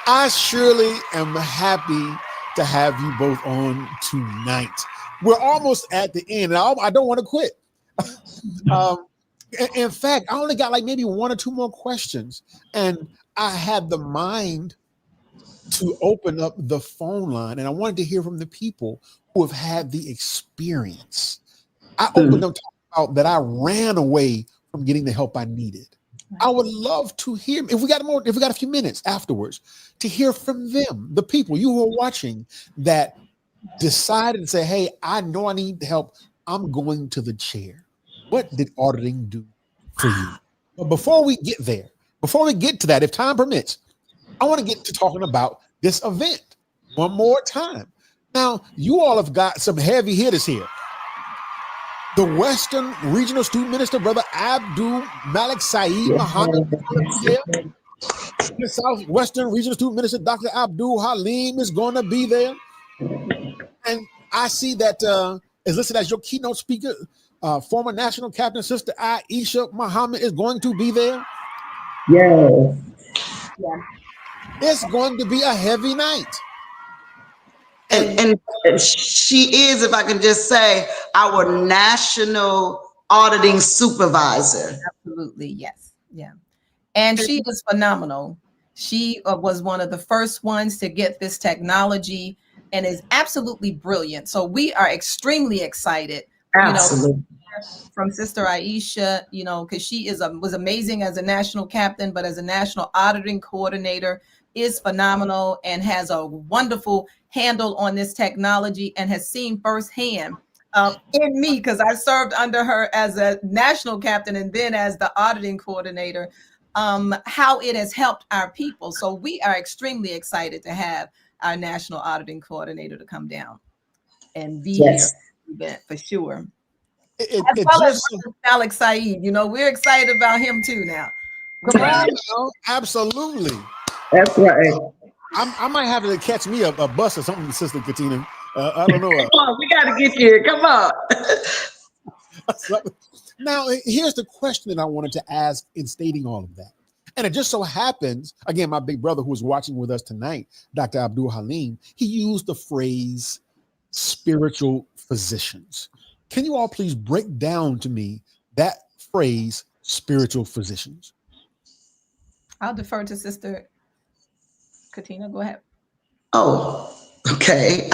I surely am happy to have you both on tonight. We're almost at the end, and I don't want to quit. In fact, I only got like maybe one or two more questions, and I had the mind to open up the phone line, and I wanted to hear from the people who have had the experience. I opened up talking about that I ran away from getting the help I needed. I would love to hear, if we got a few minutes afterwards, to hear from them, the people, you who are watching, that decided to say, hey, I know I need help. I'm going to the chair. What did auditing do for you? But before we get there, before we get to that, if time permits, I want to get to talking about this event one more time. Now, you all have got some heavy hitters here. The Western Regional Student Minister, Brother Maalikah Muhammad, the Southwestern Regional Student Minister, Dr. Abdul Halim, is going to be there. And I see that is listed as your keynote speaker. Former national captain, Sister Maalikah Muhammad, is going to be there. Yes. Yeah. It's going to be a heavy night. And she is, if I can just say, our national auditing supervisor. Absolutely, yes. Yeah. And she is phenomenal. She was one of the first ones to get this technology and is absolutely brilliant. So we are extremely excited, Absolutely. From Sister Aisha, because she was amazing as a national captain, but as a national auditing coordinator is phenomenal and has a wonderful handle on this technology and has seen firsthand in me, because I served under her as a national captain and then as the auditing coordinator, how it has helped our people. So we are extremely excited to have our national auditing coordinator to come down and be here event for sure. As well as Alex Saeed, we're excited about him too now. Come on, absolutely. That's right. I might have to catch me a bus or something, Sister CaTina. I don't know. Come on, we got to get you here. Come on. Now, here's the question that I wanted to ask in stating all of that. And it just so happens, again, my big brother who was watching with us tonight, Dr. Abdul Halim, he used the phrase spiritual physicians. Can you all please break down to me that phrase, spiritual physicians? I'll defer to Sister CaTina. Go ahead. Oh, okay.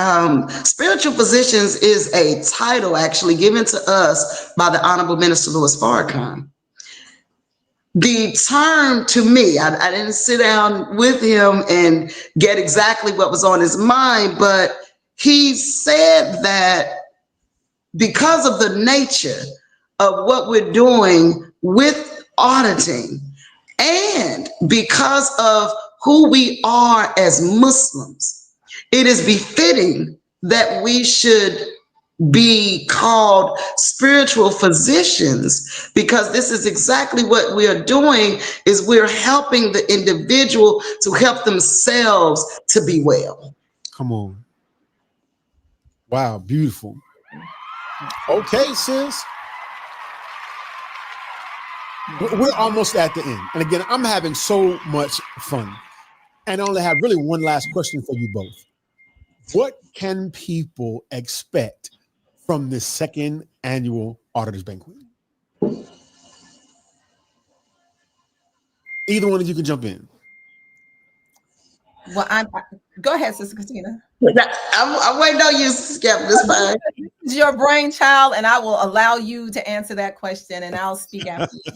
Spiritual physicians is a title actually given to us by the Honorable Minister Louis Farrakhan. The term, to me, I didn't sit down with him and get exactly what was on his mind, but he said that because of the nature of what we're doing with auditing and because of who we are as Muslims, it is befitting that we should be called spiritual physicians, because this is exactly what we are doing, is we're helping the individual to help themselves to be well. Come on. Wow, beautiful. Okay, sis. We're almost at the end. And again, I'm having so much fun. And I only have really one last question for you both. What can people expect from this second annual Auditors Banquet? Either one of you can jump in. Well, go ahead, Sister CaTina. I'm waiting on you, Skip. This fine. It's your brainchild, and I will allow you to answer that question, and I'll speak after you.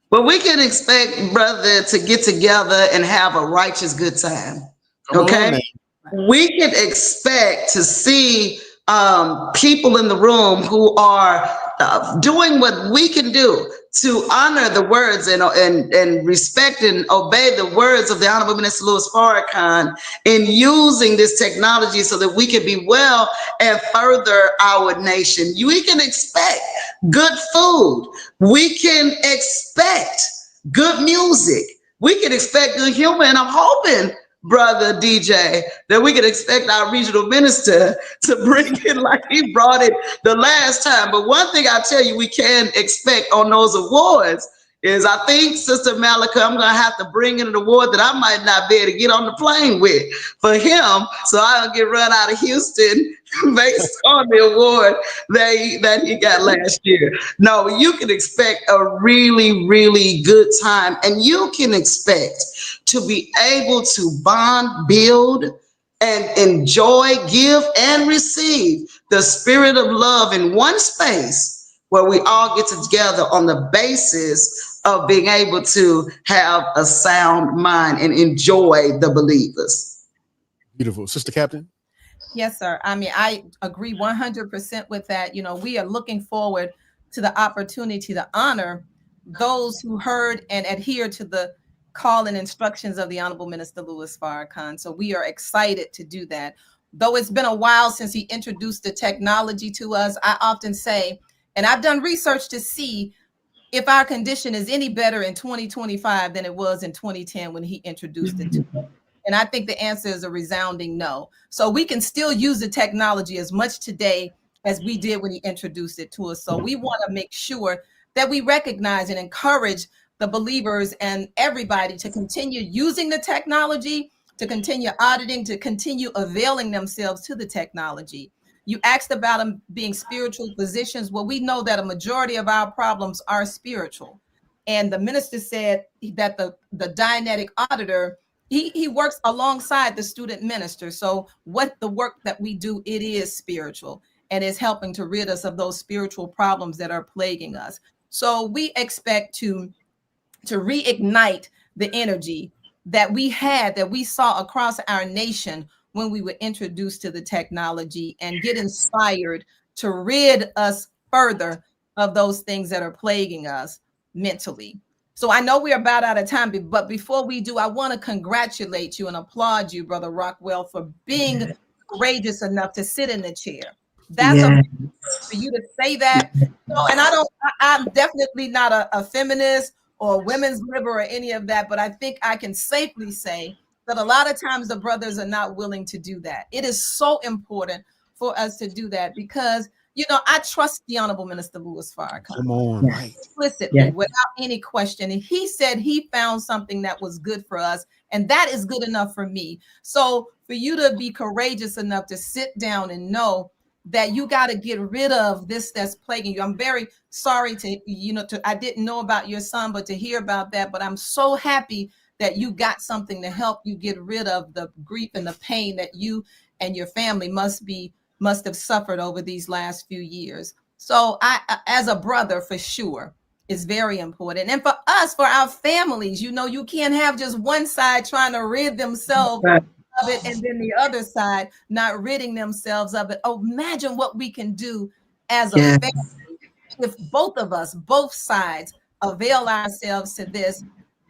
Well, we can expect, brother, to get together and have a righteous good time. Okay? We can expect to see people in the room who are doing what we can do to honor the words and respect and obey the words of the Honorable Minister Louis Farrakhan in using this technology so that we can be well and further our nation. We can expect good food. We can expect good music. We can expect good humor. And I'm hoping, Brother DJ, that we can expect our regional minister to bring it like he brought it the last time. But one thing I tell you we can expect on those awards is, I think, Sister Maalikah, I'm going to have to bring in an award that I might not be able to get on the plane with for him, so I don't get run out of Houston based on the award that he got last year. No, you can expect a really, really good time, and you can expect to be able to bond, build, and enjoy, give, and receive the spirit of love in one space where we all get together on the basis of being able to have a sound mind and enjoy the believers. Beautiful. Sister Captain? Yes, sir. I mean, I agree 100% with that. You know, we are looking forward to the opportunity to honor those who heard and adhered to the call and instructions of the Honorable Minister Louis Farrakhan. So we are excited to do that. Though it's been a while since he introduced the technology to us, I often say, and I've done research to see if our condition is any better in 2025 than it was in 2010 when he introduced it to us. And I think the answer is a resounding no. So we can still use the technology as much today as we did when he introduced it to us. So we want to make sure that we recognize and encourage the believers and everybody to continue using the technology, to continue auditing, to continue availing themselves to the technology. You asked about them being spiritual physicians. Well, we know that a majority of our problems are spiritual. And the minister said that the Dianetic auditor, he works alongside the student minister. So what the work that we do, it is spiritual and is helping to rid us of those spiritual problems that are plaguing us. So we expect to reignite the energy that we saw across our nation when we were introduced to the technology, and get inspired to rid us further of those things that are plaguing us mentally. So I know we're about out of time, but before we do, I want to congratulate you and applaud you, Brother Rockwell, for being courageous enough to sit in the chair. That's amazing for you to say that. So, and I'm definitely not a feminist or women's liberal or any of that, but I think I can safely say that a lot of times the brothers are not willing to do that. It is so important for us to do that because, you know, I trust the Honorable Minister Louis Farrakhan. Come on, right. Explicitly, without any question. And he said he found something that was good for us, and that is good enough for me. So for you to be courageous enough to sit down and know that you got to get rid of this that's plaguing you. I'm very sorry I didn't know about your son, but to hear about that, but I'm so happy that you got something to help you get rid of the grief and the pain that you and your family must have suffered over these last few years. So I, as a brother, for sure, is very important. And for us, for our families, you know, you can't have just one side trying to rid themselves of it and then the other side not ridding themselves of it. Oh, imagine what we can do as a family if both of us, both sides, avail ourselves to this.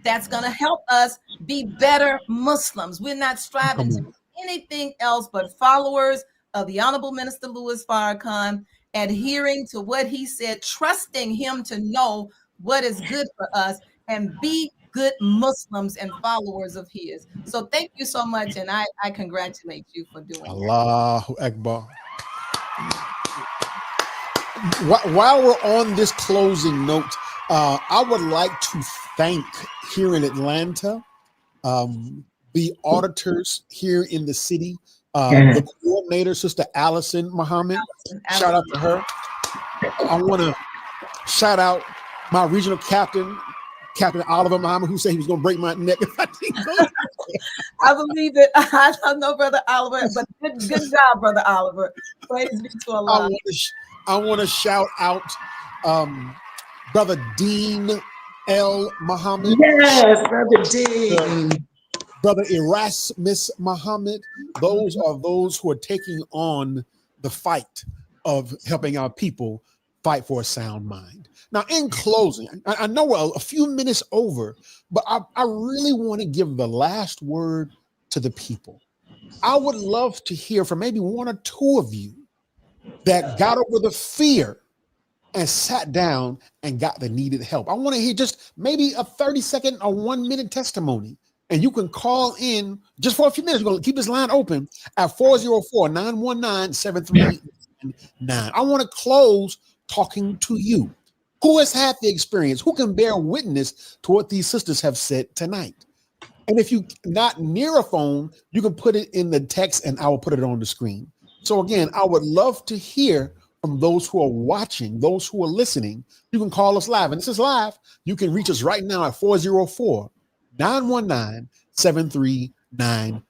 That's going to help us be better Muslims. We're not striving to be anything else but followers of the Honorable Minister Louis Farrakhan, adhering to what he said, trusting him to know what is good for us, and be good Muslims and followers of his. So thank you so much, and I congratulate you for doing Allahu Akbar. While we're on this closing note, I would like to thank here in Atlanta, the auditors here in the city, the coordinator, Sister Allison Muhammad. Shout out to her. I want to shout out my regional captain, Captain Oliver Muhammad, who said he was going to break my neck if I didn't go. I believe it. I don't know, Brother Oliver, but good job, Brother Oliver. Praise be to Allah. I want to shout out Brother Dean L. Muhammad. Yes, Brother Dean. Brother Erasmus Muhammad. Those are those who are taking on the fight of helping our people fight for a sound mind. Now, in closing, I know we're a few minutes over, but I really want to give the last word to the people. I would love to hear from maybe one or two of you that got over the fear and sat down and got the needed help. I want to hear just maybe a 30-second or 1 minute testimony. And you can call in just for a few minutes. We're going to keep this line open at 404-919-7399. I want to close talking to you. Who has had the experience? Who can bear witness to what these sisters have said tonight? And if you're not near a phone, you can put it in the text and I will put it on the screen. So again, I would love to hear from those who are watching, those who are listening. You can call us live. And this is live. You can reach us right now at 404-919-7399.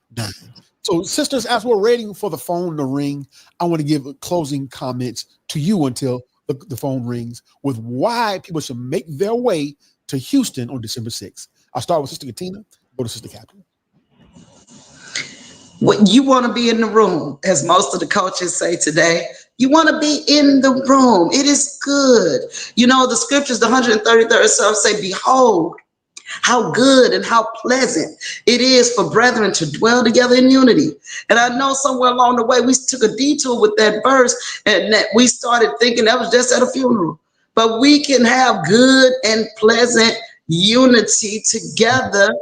So sisters, as we're waiting for the phone to ring, I want to give closing comments to you until the phone rings with why people should make their way to Houston on December 6th. I'll start with Sister CaTina, go to Sister Catherine. What you want to be in the room, as most of the coaches say today, you want to be in the room. It is good. You know, the scriptures, the 133rd Psalm say, behold, how good and how pleasant it is for brethren to dwell together in unity. And I know somewhere along the way, we took a detour with that verse and that we started thinking that was just at a funeral. But we can have good and pleasant unity together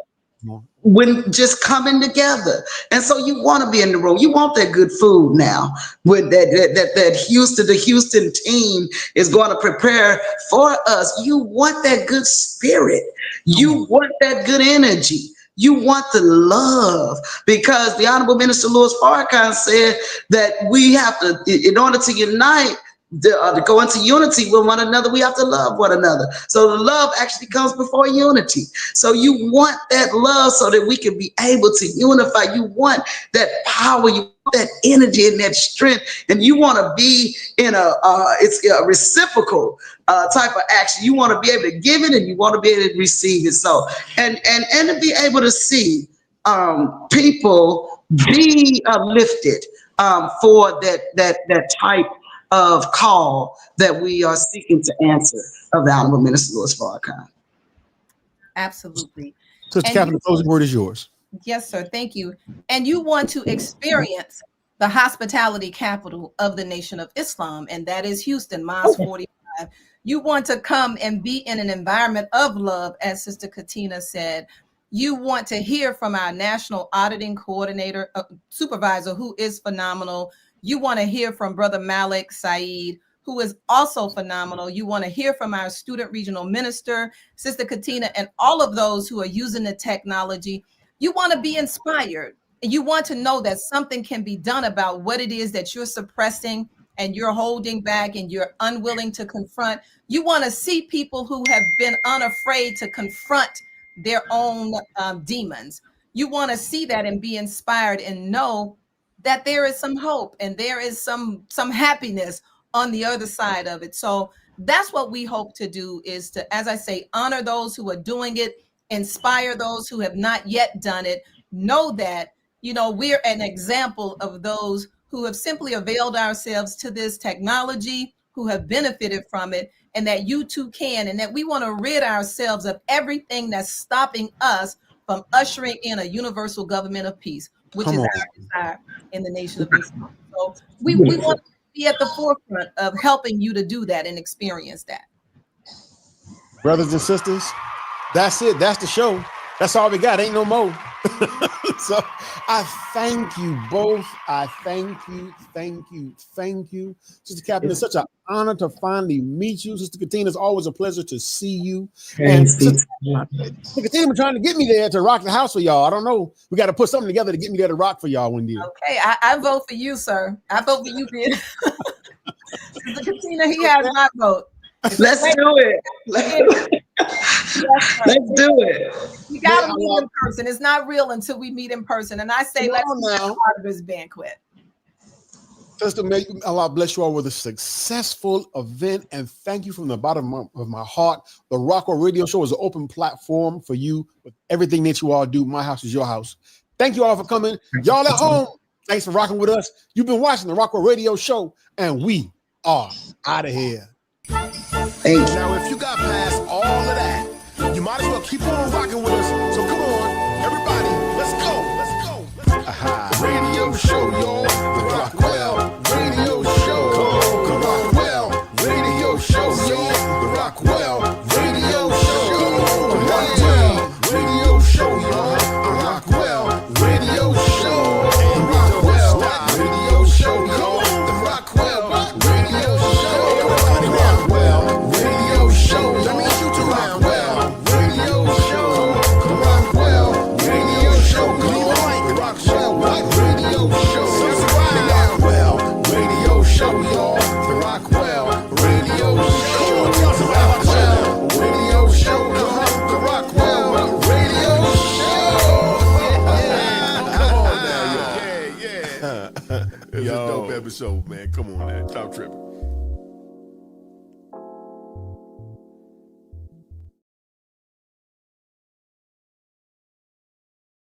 when just coming together. And so you want to be in the room. You want that good food now when that the Houston team is going to prepare for us. You want that good spirit. You want that good energy. You want the love, because the Honorable Minister Louis Farrakhan said that we have to, in order to unite, to go into unity with one another, we have to love one another. So the love actually comes before unity. So you want that love so that we can be able to unify. You want that power, you want that energy and that strength, and you want to be in it's a reciprocal type of action. You want to be able to give it and you want to be able to receive it. So and to be able to see people be lifted for that type of call that we are seeking to answer of the Honorable Minister Louis Farrakhan. Absolutely. Sister Catherine, the closing word is yours. Yes, sir. Thank you. And you want to experience the hospitality capital of the Nation of Islam, and that is Houston, Mosque 45. You want to come and be in an environment of love, as Sister CaTina said. You want to hear from our national auditing coordinator, supervisor, who is phenomenal. You want to hear from Brother Malik Saeed, who is also phenomenal. You want to hear from our student regional minister, Sister CaTina, and all of those who are using the technology. You want to be inspired. And you want to know that something can be done about what it is that you're suppressing and you're holding back and you're unwilling to confront. You want to see people who have been unafraid to confront their own demons. You want to see that and be inspired and know that there is some hope and there is some happiness on the other side of it. So that's what we hope to do, is to, as I say, honor those who are doing it, inspire those who have not yet done it. Know that, you know, we're an example of those who have simply availed ourselves to this technology, who have benefited from it, and that you too can, and that we want to rid ourselves of everything that's stopping us from ushering in a universal government of peace, which is our desire in the Nation of Islam. So we want to be at the forefront of helping you to do that and experience that. Brothers and sisters, that's it. That's the show. That's all we got. Ain't no more. So I thank you both. I thank you. Sister Catherine, it's such an honor to finally meet you. Sister CaTina, it's always a pleasure to see you. And Sister CaTina been trying to get me there to rock the house for y'all. I don't know. We got to put something together to get me there to rock for y'all one day. Okay, I vote for you, sir. I vote for you, Ben. Sister CaTina, he has my vote. Let's do it. Let's do it. We gotta meet in person. It's not real until we meet in person. And I say, let's meet at the Auditor's Banquet. Sister May, Allah bless you all with a successful event, and thank you from the bottom of my heart. The Rockwell Radio Show is an open platform for you with everything that you all do. My house is your house. Thank you all for coming. Y'all at home, thanks for rocking with us. You've been watching the Rockwell Radio Show, and we are out of here. Now, if you got past all of that, you might as well keep on rocking with us. So come on, everybody, let's go. Let's go. Radio show, y'all. The Rockwell Radio Show. The Rockwell Radio Show, y'all. The Rockwell Radio Show. The Rockwell Radio Show, y'all. The Rockwell Radio Show. The Rockwell Radio Show, y'all. The Rockwell Radio Show. Everybody, Rockwell Radio Show. That means you to Rockwell Radio Show. The Rockwell Radio Show. The Rockwell Radio Show. The Rockwell Radio Show, y'all. The Rockwell Radio Show. The Rockwell Radio Show. The Rockwell Radio Show. Come on now, y'all. Yeah. It's a dope episode, man. Come on, man. Stop tripping.